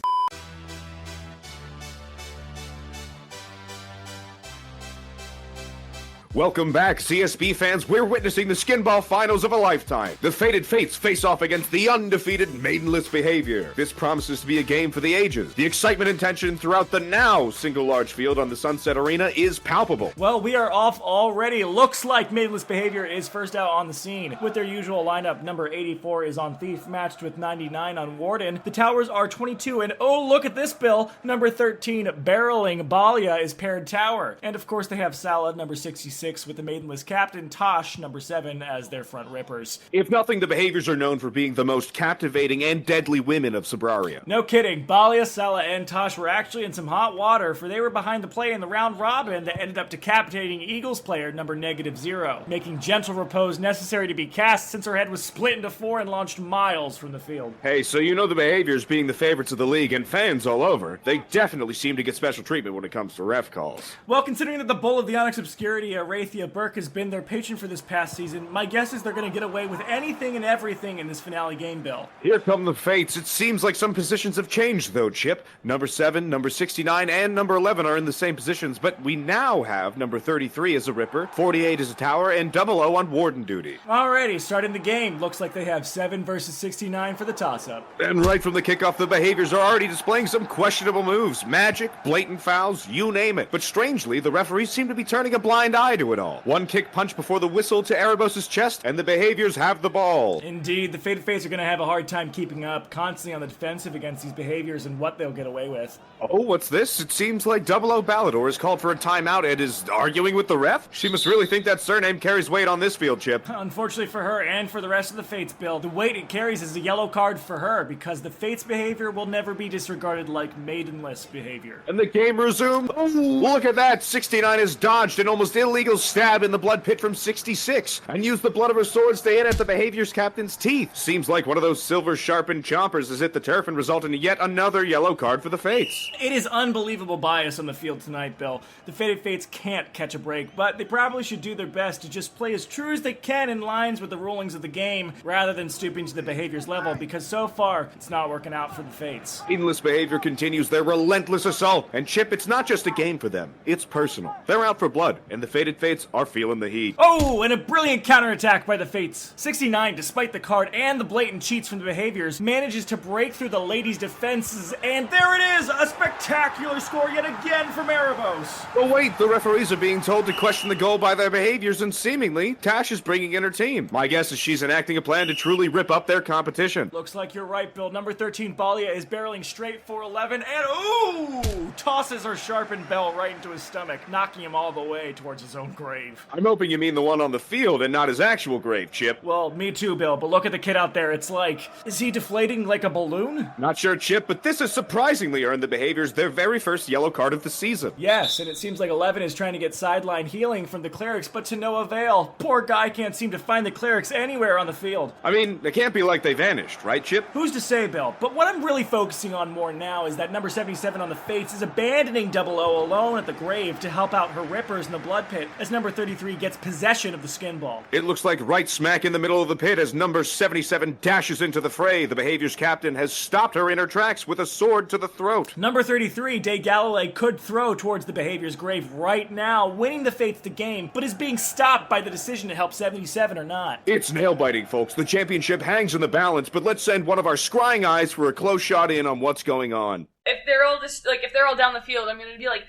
Welcome back, CSB fans. We're witnessing the Skinball finals of a lifetime. The Fated Fates face off against the undefeated Maidenless Behavior. This promises to be a game for the ages. The excitement and tension throughout the now single large field on the Sunset Arena is palpable. Well, we are off already. Looks like Maidenless Behavior is first out on the scene. With their usual lineup, number 84 is on Thief, matched with 99 on Warden. The towers are 22, and oh, look at this, Bill. Number 13, Barreling Balia, is paired tower. And of course, they have Salah, number 66, with the Maidenless captain, Tosh, number 7, as their front rippers. If nothing, the Behaviors are known for being the most captivating and deadly women of Subraria. No kidding. Balia, Salah, and Tosh were actually in some hot water, for they were behind the play in the round robin that ended up decapitating Eagles player number -0, making gentle repose necessary to be cast since her head was split into 4 and launched miles from the field. Hey, so you know the Behaviors being the favorites of the league and fans all over, they definitely seem to get special treatment when it comes to ref calls. Well, considering that the Bull of the Onyx Obscurity, Arathia Burke, has been their patron for this past season, my guess is they're going to get away with anything and everything in this finale game, Bill. Here come the Fates. It seems like some positions have changed, though, Chip. Number 7, number 69, and number 11 are in the same positions, but we now have number 33 as a Ripper, 48 as a Tower, and 00 on Warden duty. Alrighty, starting the game. Looks like they have 7 versus 69 for the toss-up. And right from the kickoff, the Behaviors are already displaying some questionable moves. Magic, blatant fouls, you name it. But strangely, the referees seem to be turning a blind eye to it all. One kick punch before the whistle to Erebos' chest, and the behaviors have the ball. Indeed, the Fated Fates are going to have a hard time keeping up, constantly on the defensive against these behaviors and what they'll get away with. Oh, what's this? It seems like 00 Ballador has called for a timeout and is arguing with the ref? She must really think that surname carries weight on this field, Chip. Unfortunately for her and for the rest of the Fates, Bill, the weight it carries is a yellow card for her because the Fates behavior will never be disregarded like maidenless behavior. And the game resumed. Oh, look at that. 69 has dodged an almost illegal stab in the blood pit from 66 and used the blood of her swords to hit at the behaviors captain's teeth. Seems like one of those silver sharpened chompers has hit the turf and resulted in yet another yellow card for the Fates. It is unbelievable bias on the field tonight, Bill. The Fated Fates can't catch a break, but they probably should do their best to just play as true as they can in lines with the rulings of the game rather than stooping to the behaviors level, because so far it's not working out for the Fates. Endless behavior continues their relentless assault, and Chip, it's not just a game for them, it's personal. They're out for blood, and the Fated Fates are feeling the heat. Oh, and a brilliant counterattack by the Fates. 69, despite the card and the blatant cheats from the behaviors, manages to break through the ladies' defenses, and there it is, a spectacular score yet again from Erebos. Oh wait, the referees are being told to question the goal by their behaviors, and seemingly, Tash is bringing in her team. My guess is she's enacting a plan to truly rip up their competition. Looks like you're right, Bill. Number 13, Balia, is barreling straight for 11, and ooh! Tosses her sharpened bell right into his stomach, knocking him all the way towards his own grave. I'm hoping you mean the one on the field and not his actual grave, Chip. Well, me too, Bill, but look at the kid out there. It's like, is he deflating like a balloon? Not sure, Chip, but this has surprisingly earned the behaviors their very first yellow card of the season. Yes, and it seems like 11 is trying to get sideline healing from the clerics, but to no avail. Poor guy can't seem to find the clerics anywhere on the field. I mean, it can't be like they vanished, right, Chip? Who's to say, Bill? But what I'm really focusing on more now is that number 77 on the Fates is abandoning 00 alone at the grave to help out her rippers in the blood pit as number 33 gets possession of the Skinball. It looks like right smack in the middle of the pit as number 77 dashes into the fray. The behaviors captain has stopped her in her tracks with a sword to the throat. Number 33, Day Galilee, could throw towards the behavior's grave right now, winning the Fates the game, but is being stopped by the decision to help 77 or not. It's nail-biting, folks. The championship hangs in the balance, but let's send one of our scrying eyes for a close shot in on what's going on. If they're all down the field, I'm gonna be like,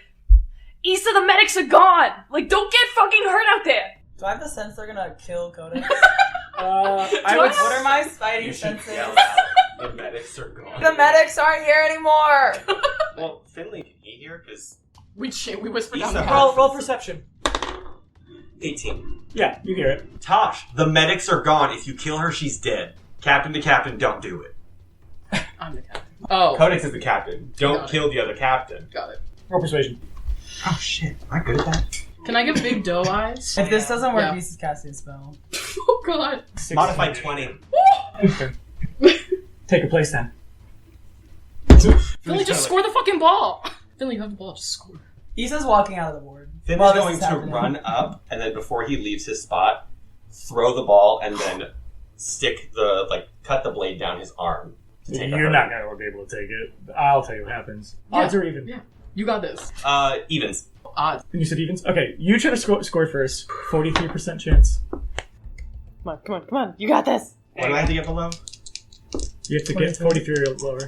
Issa, the medics are gone! Like, don't get fucking hurt out there! Do I have the sense they're gonna kill Codex? What are my spidey senses? The medics are gone. The medics aren't here anymore! Well, Finley, can he hear? Because We whispered down the Issa hall. Roll perception. 18. Yeah, you hear it. Tosh, the medics are gone. If you kill her, she's dead. Captain to captain, don't do it. I'm the captain. Oh. Codex is the captain. Don't Got it. kill the other captain. Got it. Roll persuasion. Oh shit, am I good at that? Can I give big doe eyes? If this doesn't work, Yeah. Lisa's casting a spell. Oh god. Modified 20. Okay. Take a place then. Finley, just score the fucking ball! Finley, you have the ball, just score. Issa's walking out of the board. Finley's while this going is to happening. run up, and then before he leaves his spot, throw the ball, and then cut the blade down his arm. To take You're not going to be able to take it. I'll tell you what happens. Odds or even? Yeah. You got this. Evens. Odds. And you said evens? Okay, you try to score first. 43% chance. Come on. You got this. What do I have to get below? You have to get 43 or lower.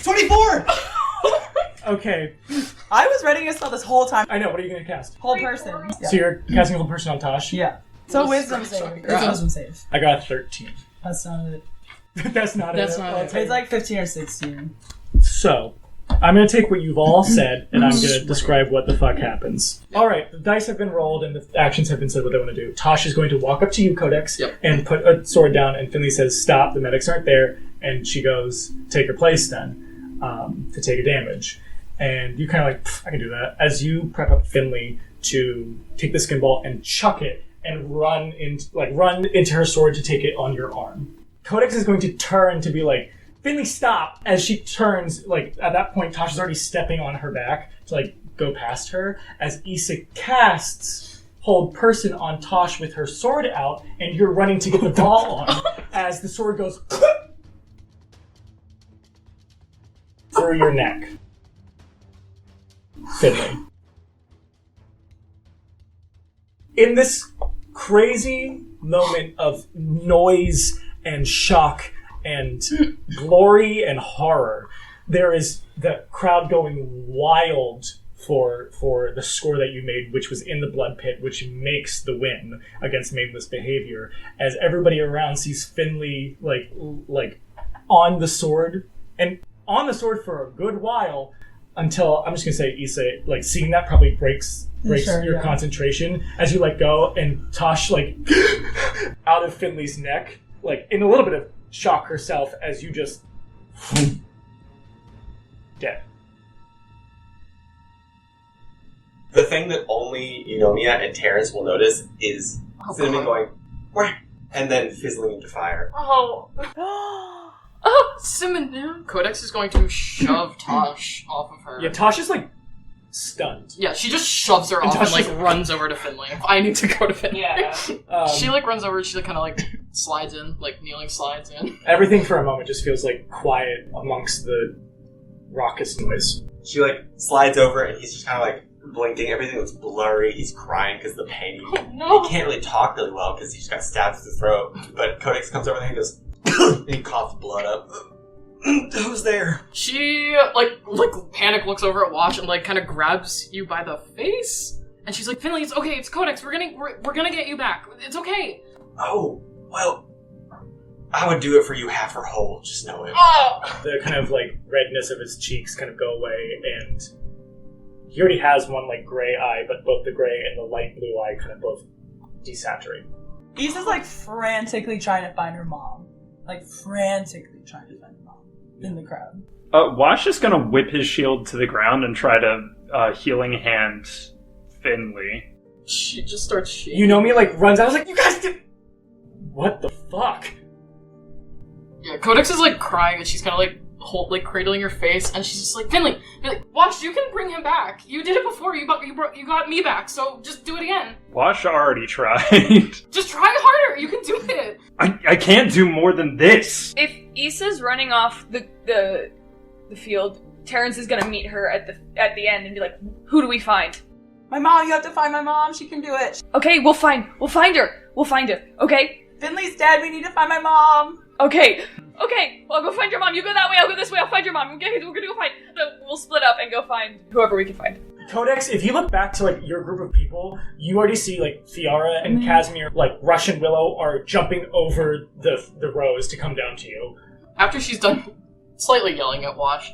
24! Okay, I was ready to spell this whole time. I know. What are you going to cast? Whole person. Yeah. So you're casting a whole person on Tosh? Yeah. So Well, wisdom sorry. save. It's a wisdom save. I got a 13. That's not it. That's not That's it. not I'll it. take It's like 15 or 16. So, I'm going to take what you've all said, and I'm going to describe what the fuck happens. Alright, the dice have been rolled, and the actions have been said what they want to do. Tosh is going to walk up to you, Codex, Yep. and put a sword down, and Finley says, stop, the medics aren't there, and she goes, take her place then, to take a damage. And you kind of like, I can do that. As you prep up Finley to take the Skinball and chuck it, and run into her sword to take it on your arm. Codex is going to turn to be like, Finley, stop! As she turns, like, at that point, Tasha's already stepping on her back to, like, go past her. As Issa casts hold person on Tosh with her sword out, and you're running to get the ball on, as the sword goes through your neck. Finley. In this crazy moment of noise and shock and glory and horror, there is the crowd going wild for the score that you made, which was in the blood pit, which makes the win against maidenless behavior, as everybody around sees Finley like on the sword for a good while, until I'm just gonna say Issa, like seeing that probably breaks your concentration as you let go, and Tosh like out of Finley's neck, like in a little bit of shock herself, as you just dead. The thing that only Eunomia and Terrence will notice is Cinnamon going, wah, and then fizzling into fire. Oh, Cinnamon. Codex is going to shove Tosh off of her. Yeah, Tosh is like stunned. Yeah, she just shoves her off and like runs over to Finley. I need to go to Finley. Yeah. She like runs over. She like kind of like slides in, like kneeling slides in. Everything for a moment just feels like quiet amongst the raucous noise. She like slides over, and he's just kind of like blinking. Everything looks blurry. He's crying because of the pain. He can't really talk really well because he just got stabbed through the throat. But Codex comes over there and he goes, and he coughs blood up. Who's there? She like panic looks over at Wash and like kind of grabs you by the face, and she's like, Finley, it's okay. It's Codex. We're gonna get you back. It's okay. Oh, well, I would do it for you half or whole. Just know it. Oh! The kind of like redness of his cheeks kind of go away, and he already has one like gray eye, but both the gray and the light blue eye kind of both desaturate. Issa's like frantically trying to find her mom. Like frantically trying to find her mom in the crowd. Wash is gonna whip his shield to the ground and try to healing hand Finley. She just starts shaking. Eunomia like runs out. I was like, you guys did. What the fuck? Yeah, Codex is like crying, and she's kind of like cradling your face, and she's just like, Finley, Wash, you can bring him back. You did it before. You got me back. So just do it again. Wash already tried. Just try harder. You can do it. I can't do more than this. If Issa's running off the field, Terrence is gonna meet her at the end and be like, "Who do we find?" My mom. You have to find my mom. She can do it. Okay, we'll find her. We'll find her. Okay. Finley's dead. We need to find my mom. Okay, well, I'll go find your mom. You go that way, I'll go this way, I'll find your mom. Okay, we're gonna go find... We'll split up and go find whoever we can find. Codex, if you look back to like your group of people, you already see like Fiara and Casimir, like Rush and Willow, are jumping over the rows to come down to you. After she's done slightly yelling at Wash,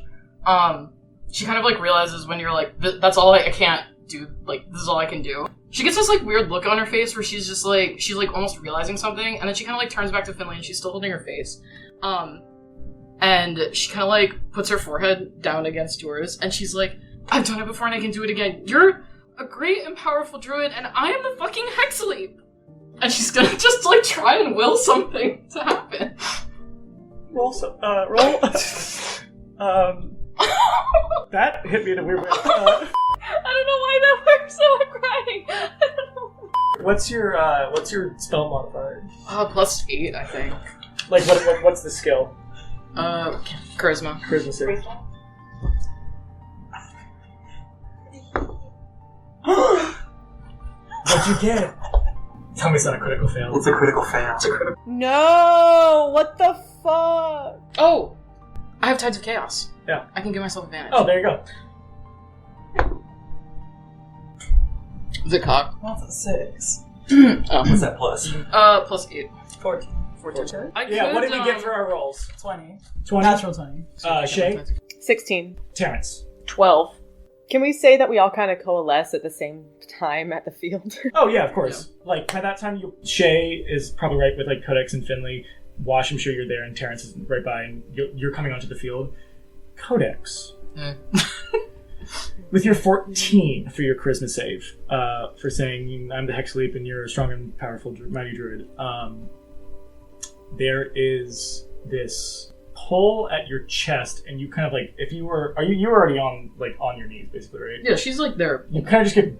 she kind of like realizes when you're like, that's all I can't do, like, this is all I can do. She gets this like weird look on her face where she's just like, she's like almost realizing something, and then she kind of like turns back to Finley and she's still holding her face. And she kind of like puts her forehead down against yours, and she's like, I've done it before and I can do it again. You're a great and powerful druid, and I am the fucking Xliv. And she's gonna just like try and will something to happen. Roll. That hit me in a weird way. I don't know why that works, so I'm crying. I don't know. What's your spell modifier? +8, I think. Like what's the skill? Charisma. Charisma save. What'd you get? Tell me it's not a critical fail. It's a critical fail. No! What the fuck? Oh! I have Tides of Chaos. Yeah. I can give myself advantage. Oh, there you go. Is it cock? That's a 6. Oh. What's that plus? +8. 14. 14. Yeah, what did we get for our rolls? 20. 20? Natural 20. Shay? 16. Terrence? 12. Can we say that we all kind of coalesce at the same time at the field? Oh, yeah, of course. Yeah. Like, by that time, Shay is probably right with, like, Codex and Finley. Wash, I'm sure you're there, and Terrence is right by, and you're coming onto the field. Codex. With your 14 for your charisma save, for saying, I'm the Hexleap and you're a strong and powerful mighty druid, there is this pull at your chest, and you kind of like, if you were, you were already on your knees, basically, right? Yeah, she's like there. You kind of just get,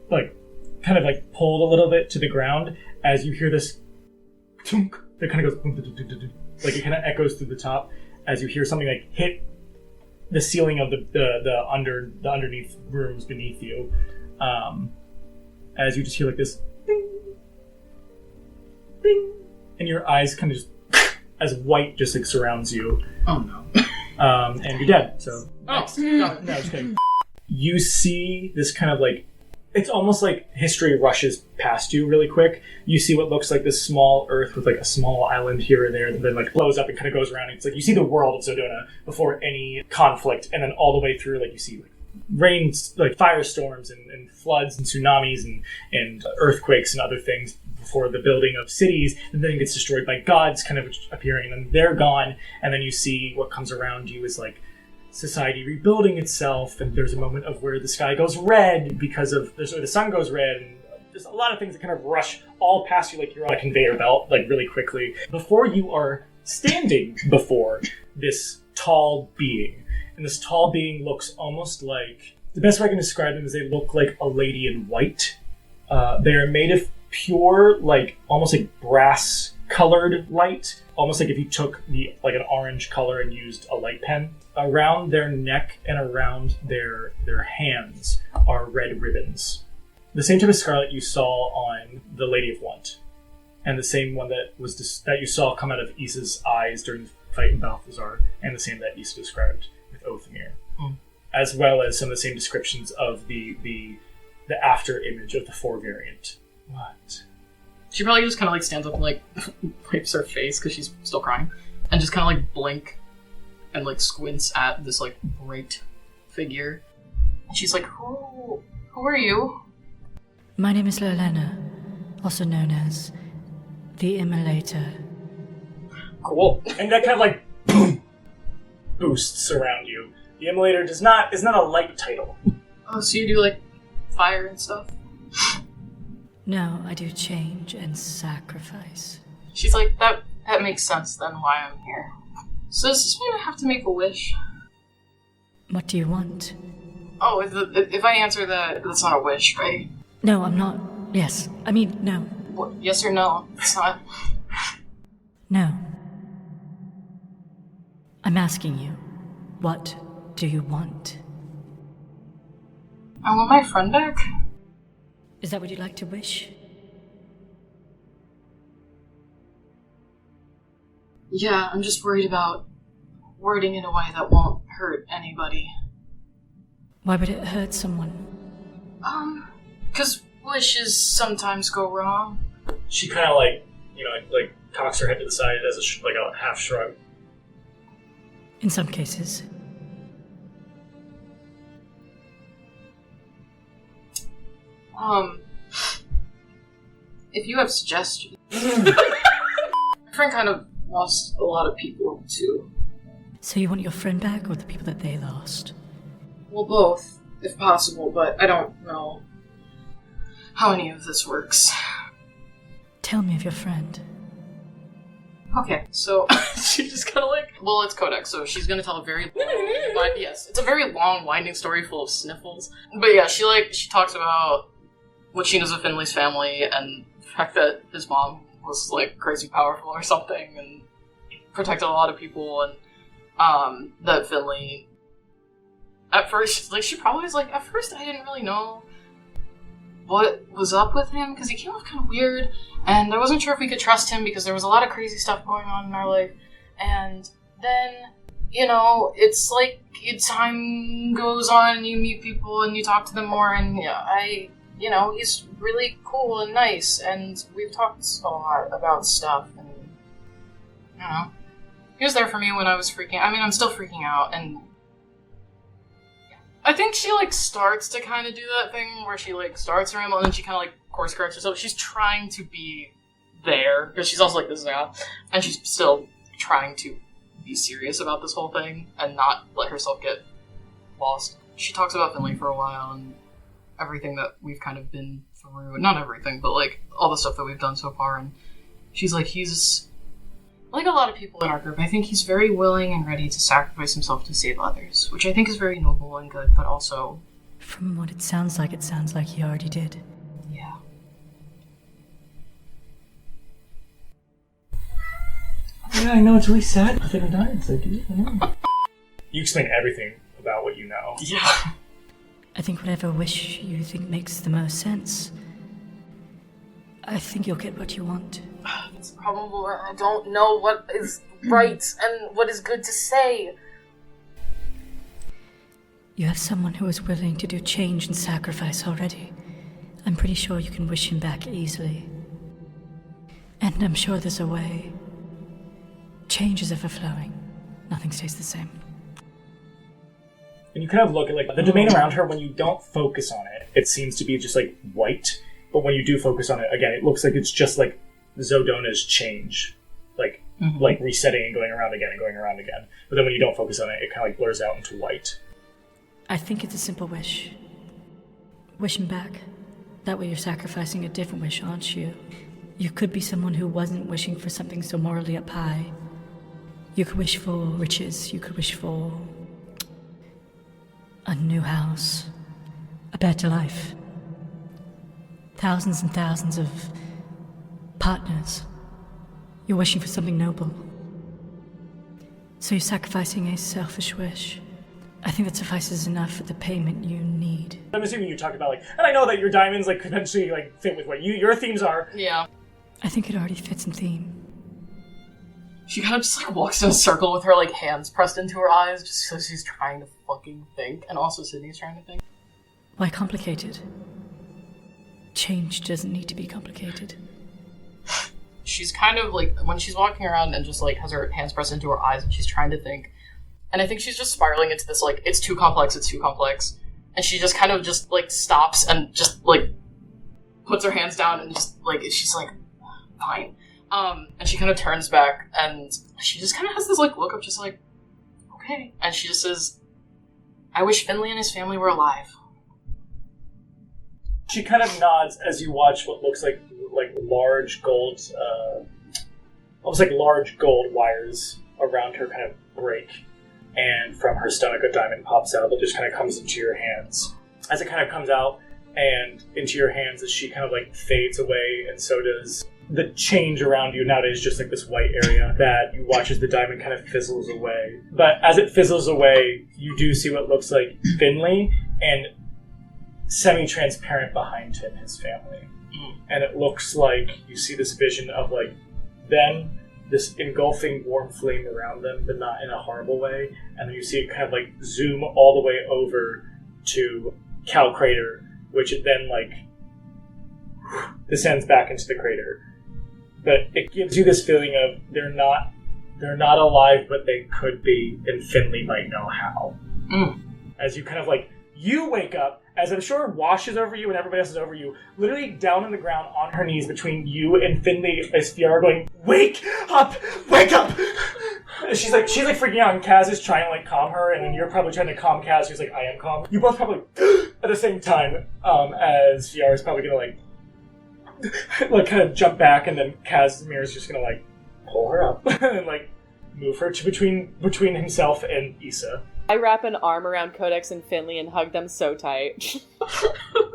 like, kind of like pulled a little bit to the ground as you hear this tunk that kind of goes, like it kind of echoes through the top as you hear something like hit the ceiling of the underneath rooms beneath you, as you just hear like this ding, ding, and your eyes kind of just as white just like surrounds you. Oh no. And you're dead. So next. No, just kidding. you see this kind of like, it's almost like history rushes past you really quick. You see what looks like this small Earth with like a small island here or there that then like blows up and kind of goes around. It's like you see the world of Zodona before any conflict, and then all the way through, like you see like rains, like firestorms and floods and tsunamis and earthquakes and other things before the building of cities, and then it gets destroyed by gods kind of appearing, and then they're gone, and then you see what comes around you is like society rebuilding itself, and there's a moment of where the sky goes red because of the sun goes red, and there's a lot of things that kind of rush all past you like you're on a conveyor belt, like really quickly, before you are standing before this tall being. And this tall being looks almost like, the best way I can describe them is they look like a lady in white. They are made of pure, like almost like brass colored light, almost like if you took like an orange color and used a light pen. Around their neck and around their hands are red ribbons. The same type of scarlet you saw on the Lady of Want, and the same one that you saw come out of Issa's eyes during the fight in Balthazar, and the same that Issa described with Othamir, as well as some of the same descriptions of the after image of the 4 variant. What? She probably just kind of like stands up and like wipes her face because she's still crying, and just kind of like blink and like squints at this like bright figure. And she's like, who are you? My name is Lolena, also known as the Immolator. Cool. And that kind of like boom boosts around you. The Immolator is not a light title. Oh, so you do like fire and stuff? No, I do change and sacrifice. She's like, that makes sense then why I'm here. So does this mean I have to make a wish? What do you want? Oh, if I answer that, that's not a wish, right? No, I'm not. Yes. I mean, no. What, yes or no? It's not. No. I'm asking you, what do you want? I want my friend back. Is that what you'd like to wish? Yeah, I'm just worried about wording in a way that won't hurt anybody. Why would it hurt someone? 'Cause wishes sometimes go wrong. She kind of like, like cocks her head to the side as a half shrug. In some cases. If you have suggestions. My friend kind of lost a lot of people, too. So you want your friend back, or the people that they lost? Well, both, if possible, but I don't know how any of this works. Tell me of your friend. Okay, so she just kind of like, well, it's Codex, so she's gonna tell a very long, yes, it's a very long, winding story full of sniffles. But yeah, she talks about what she knows of Finley's family and the fact that his mom was like crazy powerful or something and protected a lot of people, and that Finley, at first, like she probably was like, at first I didn't really know what was up with him because he came off kind of weird, and I wasn't sure if we could trust him because there was a lot of crazy stuff going on in our life. And then, it's like time goes on and you meet people and you talk to them more, and he's really cool and nice, and we've talked a lot about stuff, and he was there for me when I was I'm still freaking out, and I think she, starts to kind of do that thing where she, starts her ramble and then she kind of, course corrects herself. She's trying to be there, because she's also this now, and she's still trying to be serious about this whole thing and not let herself get lost. She talks about Finley for a while and everything that we've kind of been through. Not everything, but, all the stuff that we've done so far, and she's he's... Like a lot of people in our group, I think he's very willing and ready to sacrifice himself to save others, which I think is very noble and good, but also... From what it sounds like he already did. Yeah. Yeah, I know, it's really sad. Nothing died. It's you explain everything about what you know. Yeah. I think whatever wish you think makes the most sense, I think you'll get what you want. It's probable that I don't know what is right and what is good to say. You have someone who is willing to do change and sacrifice already. I'm pretty sure you can wish him back easily. And I'm sure there's a way. Change is ever-flowing. Nothing stays the same. And you kind of look at, like, the domain around her, when you don't focus on it, it seems to be just, like, white. But when you do focus on it, again, it looks like it's just, like, Zodona's change. Like, like resetting and going around again and going around again. But then when you don't focus on it, it kind of, like, blurs out into white. I think it's a simple wish. Wish him back. That way you're sacrificing a different wish, aren't you? You could be someone who wasn't wishing for something so morally up high. You could wish for riches. You could wish for a new house. A better life. Thousands and thousands of partners. You're wishing for something noble. So you're sacrificing a selfish wish. I think that suffices enough for the payment you need. I'm assuming you talked about, like, and I know that your diamonds, like, eventually, like, fit with what your themes are. Yeah. I think it already fits in theme. She kind of just, like, walks in a circle with her, like, hands pressed into her eyes, just so she's trying to fucking think. And also Sydney's trying to think. Why complicated? Change doesn't need to be complicated. She's kind of, like, when she's walking around and just, like, has her hands pressed into her eyes and she's trying to think. And I think she's just spiraling into this, like, it's too complex. And she just kind of just, like, stops and just, like, puts her hands down and just, like, she's like, fine. And she kind of turns back and she just kind of has this, like, look of just, like, okay. And she just says, I wish Finley and his family were alive. She kind of nods as you watch what looks like large gold, almost like large gold wires around her kind of break. And from her stomach, a diamond pops out that just kind of comes into your hands. As it kind of comes out and into your hands, as she kind of, like, fades away, and so does the change around you. Nowadays, just like this white area that you watch as the diamond kind of fizzles away. But as it fizzles away, you do see what looks like Finley, and semi-transparent behind him, his family. And it looks like you see this vision of, like, them, this engulfing warm flame around them, but not in a horrible way. And then you see it kind of, like, zoom all the way over to Cal Crater, which it then, like, descends back into the crater. But it gives you this feeling of they're not alive, but they could be, and Finley might know how. As you kind of, like, you wake up, as I'm sure washes over you and everybody else is over you, literally down on the ground on her knees between you and Finley, as Fiara going, wake up! Wake up! She's like freaking out, and Kaz is trying to, like, calm her, and then you're probably trying to calm Kaz, who's like, I am calm. You both probably, at the same time, as Fiara is probably gonna, like, kind of jump back, and then Casimir is just gonna, like, pull her up, and, like, move her to between himself and Issa. I wrap an arm around Codex and Finley and hug them so tight.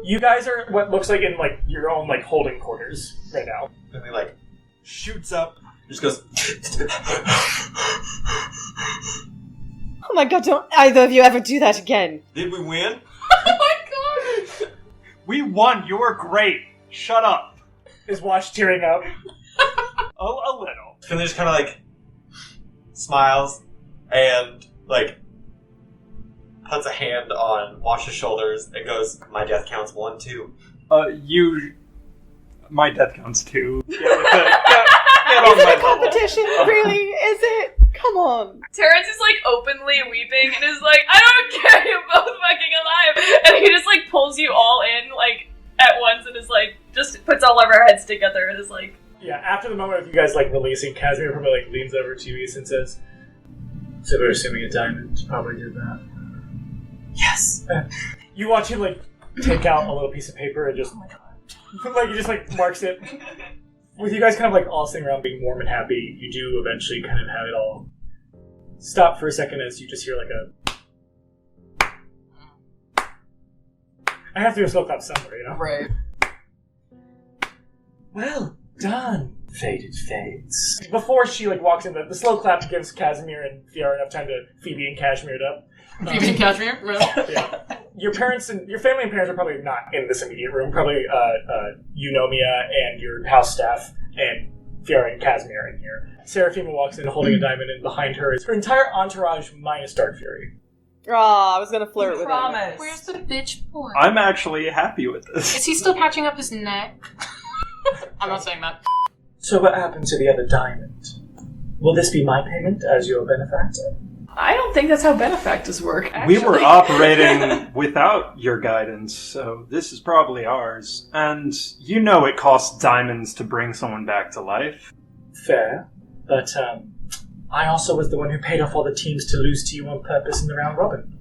You guys are what looks like in, like, your own, like, holding quarters right now. Finley, like, shoots up, just goes... Oh my god, don't either of you ever do that again. Did we win? Oh my god! We won. You were great. Shut up. Is Wash tearing up? A little. Finley just kind of, like, smiles and, like, puts a hand on Wash's shoulders and goes, my death counts 1, 2. My death counts 2. Get on my level. Competition, really? Is it? Come on. Terrence is, like, openly weeping and is like, I don't care, you're both fucking alive. And he just, like, pulls you all in, like, at once and is like, just puts all of our heads together and is like... Yeah, after the moment of you guys, like, releasing, Casimir probably, like, leans over to you and says, so we're assuming a diamond probably did that. Yes. You watch him, like, take out a little piece of paper and just, like, he just, like, marks it. With you guys kind of, like, all sitting around being warm and happy, you do eventually kind of have it all stop for a second as you just hear, like, a... I have to just look up somewhere, you know? Right. Well done, Faded Fates. Before she, like, walks in, the slow clap gives Casimir and Fiara enough time to Phoebe and Cashmere it up. Phoebe and Cashmere? Right. Yeah. Your parents and your family and parents are probably not in this immediate room. Probably Eunomia and your house staff and Fiora and Casimir are in here. Seraphima walks in holding a diamond, and behind her is her entire entourage minus Dark Fury. I was gonna flirt with him. Promise. Where's the bitch boy? I'm actually happy with this. Is he still patching up his neck? I'm not saying that. So what happened to the other diamond? Will this be my payment as your benefactor? I don't think that's how benefactors work, actually. We were operating without your guidance, so this is probably ours. And you know it costs diamonds to bring someone back to life. Fair, but I also was the one who paid off all the teams to lose to you on purpose in the round robin.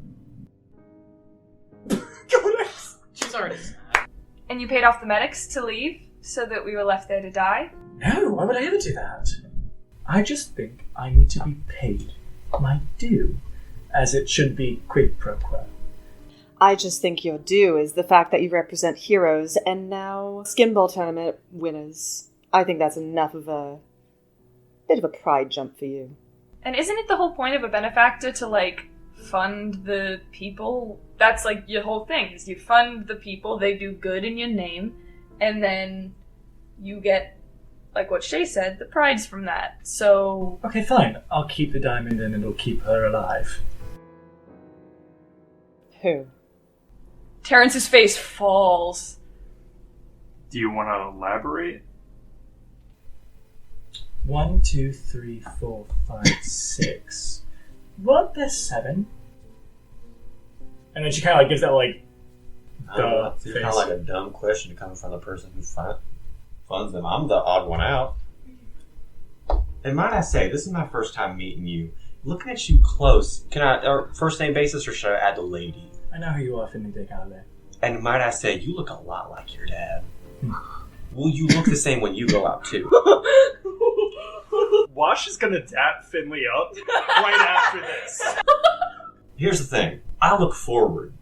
She's already. And you paid off the medics to leave, so that we were left there to die? No, why would I ever do that? I just think I need to be paid my due, as it should be quid pro quo. I just think your due is the fact that you represent heroes and now Skinball Tournament winners. I think that's enough of a bit of a pride jump for you. And isn't it the whole point of a benefactor to, like, fund the people? That's, like, your whole thing, is you fund the people, they do good in your name, and then you get, like what Shay said, the prize from that. So... Okay, fine. I'll keep the diamond and it'll keep her alive. Who? Terrence's face falls. Do you want to elaborate? 1, 2, 3, 4, 5, 6. What? There's 7. And then she kind of like gives that like It's face. kind of like a dumb question to come from the person who funds them. I'm the odd one out. And might I say, this is my first time meeting you. Looking at you close, can I, or first name basis, or should I add the lady? I know who you are, Finley de Gale. And might I say, you look a lot like your dad. Will you look the same when you go out too? Wash is gonna dap Finley up right after this. Here's the thing. I look forward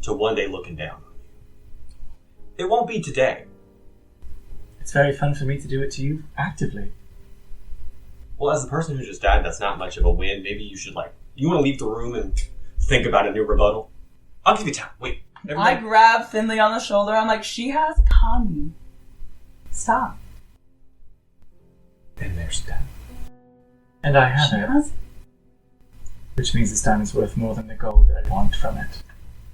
to one day looking down on you. It won't be today. It's very fun for me to do it to you actively. Well, as the person who just died, that's not much of a win. Maybe you should, you want to leave the room and think about a new rebuttal? I'll give you time. Wait. I grab Finley on the shoulder. I'm like, she has Connie. Stop. Then there's that. And I have it. Which means this diamond's worth more than the gold that I want from it.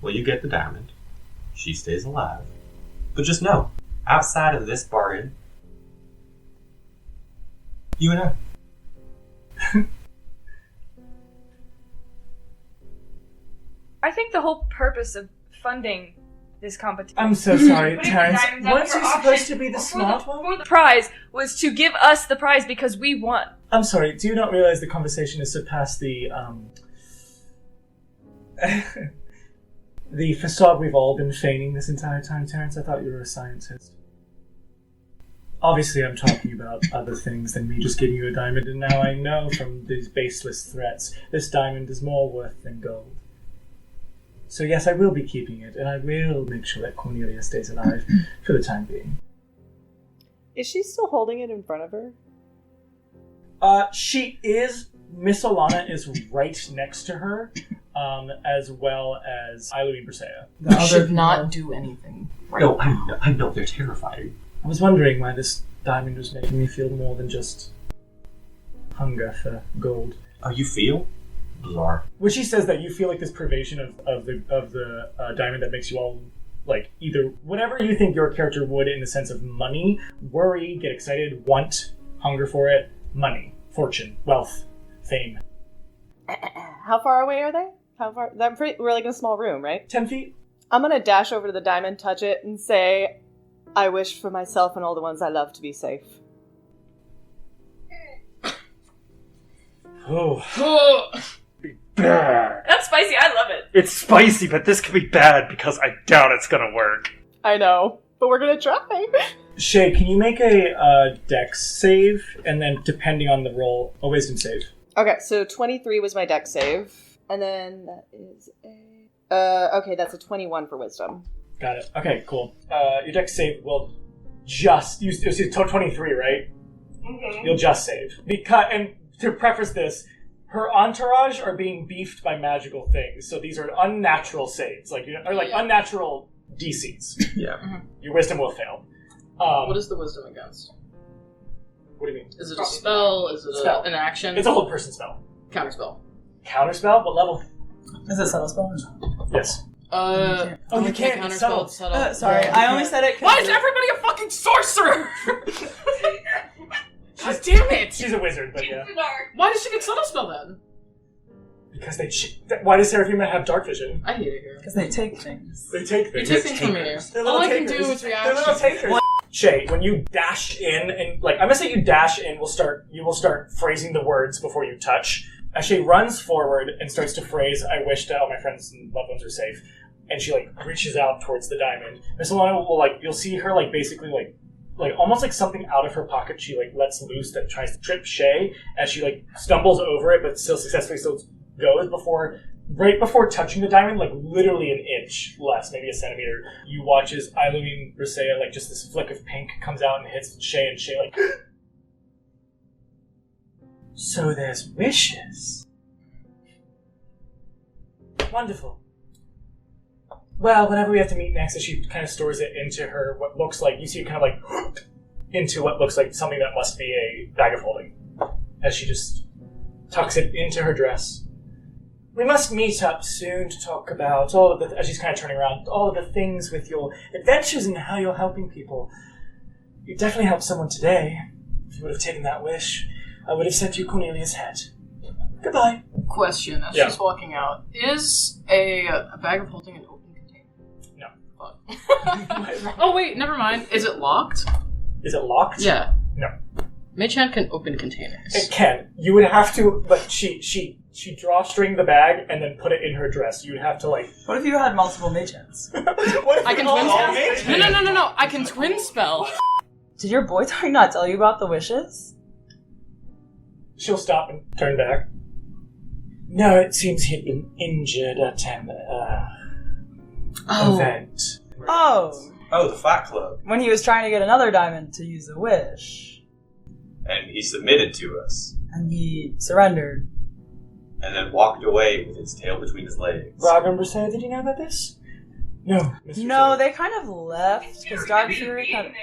Well, you get the diamond. She stays alive. But just know, outside of this bargain, you and I. I think the whole purpose of funding this competition... I'm so sorry, Putting the Terrence. diamonds out Weren't for you auction supposed to be the for smart one? For the prize was to give us the prize because we won. I'm sorry, do you not realize the conversation has surpassed the, the facade we've all been feigning this entire time, Terrence? I thought you were a scientist. Obviously, I'm talking about other things than me just giving you a diamond, and now I know from these baseless threats, this diamond is more worth than gold. So yes, I will be keeping it, and I will make sure that Cornelia stays alive for the time being. Is she still holding it in front of her? She is. Miss Alana is right next to her, as well as Eileen Brisea. We should not do anything. Right No, now. I know they're terrifying. I was wondering why this diamond was making me feel more than just hunger for gold. Oh, you feel? Bizarre. When she says that you feel like this privation of the diamond that makes you all like either whatever you think your character would in the sense of money, worry, get excited, want, hunger for it, money, fortune, wealth, fame. How far away are they? How far? We're like in a small room, right? 10 feet. I'm gonna dash over to the diamond, touch it, and say, I wish for myself and all the ones I love to be safe. Oh. Bad. That's spicy, I love it. It's spicy, but this could be bad because I doubt it's gonna work. I know, but we're gonna try. Shay, can you make a dex save, and then depending on the roll, a wisdom save? Okay, so 23 was my dex save, and then that is okay, that's a 21 for wisdom. Got it. Okay, cool. Your dex save will just... You 23, right? Mm-hmm. You'll just save. And to preface this, her entourage are being beefed by magical things, so these are unnatural saves, unnatural DCs. Yeah. Mm-hmm. Your wisdom will fail. What is the wisdom against? What do you mean? Is it a spell? Is it Spell. an action? It's a whole person spell. Counterspell. Counterspell? What level? Is it subtle spell? Yes. You can't. It's subtle. Sorry, I only said it. Why is everybody a fucking sorcerer? God damn it! She's a wizard, but yeah. Why does she get subtle spell then? Because why does Seraphima have dark vision? I hate it here. Because they take things. They take You things. take things from me. All I can do is They're react. little takers. Shay, when you dash in, and I'm gonna say you dash in, you will start phrasing the words before you touch. As Shay runs forward and starts to phrase, "I wish that all my friends and loved ones are safe," and she reaches out towards the diamond. Miss Alana will you'll see her basically almost like something out of her pocket. She lets loose that tries to trip Shay as she stumbles over it, but still successfully goes right before touching the diamond, literally an inch less, maybe a centimeter. You watch as Eileen Brisea, just this flick of pink comes out and hits Shay, and Shay So there's wishes. Wonderful. Well, whenever we have to meet next, as she kind of stores it into her, what looks like, you see it kind of into what looks like something that must be a bag of holding. As she just tucks it into her dress. We must meet up soon to talk about as she's kind of turning around, all of the things with your adventures and how you're helping people. You definitely helped someone today. If you would have taken that wish, I would have sent you Cornelia's head. Goodbye. Question as she's walking out. Is a bag of holding an open container? No. Fuck. Oh wait, never mind. Is it locked? Is it locked? Yeah. No. Mage Hand can open containers. It can. You would have to, she drawstring the bag and then put it in her dress. You would have to What if you had multiple mage hands? What if I can twin spell. No. I can twin spell. Did your boy not tell you about the wishes? She'll stop and turn back. No, it seems he'd been injured at an event. Oh. Oh, the Fat Club. When he was trying to get another diamond to use a wish. And he submitted to us. And he surrendered. And then walked away with his tail between his legs. Rob and Brisea, did you know about this? No. No, they kind of left because Dark Fury kind of.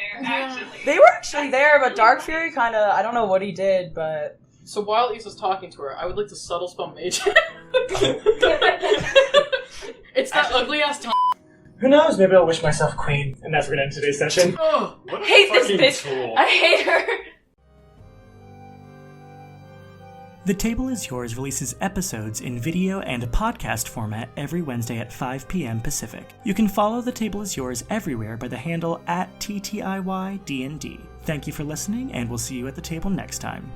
They were actually there, but Dark Fury kind of. I don't know what he did, but. So while Issa's talking to her, I would like to subtle spell Mage. It's that ugly ass time. Who knows? Maybe I'll wish myself queen, and that's where we're gonna end today's session. Oh, I hate this bitch. Tool. I hate her. The Table is Yours releases episodes in video and podcast format every Wednesday at 5 p.m. Pacific. You can follow The Table is Yours everywhere by the handle @TTIYDND. Thank you for listening, and we'll see you at the table next time.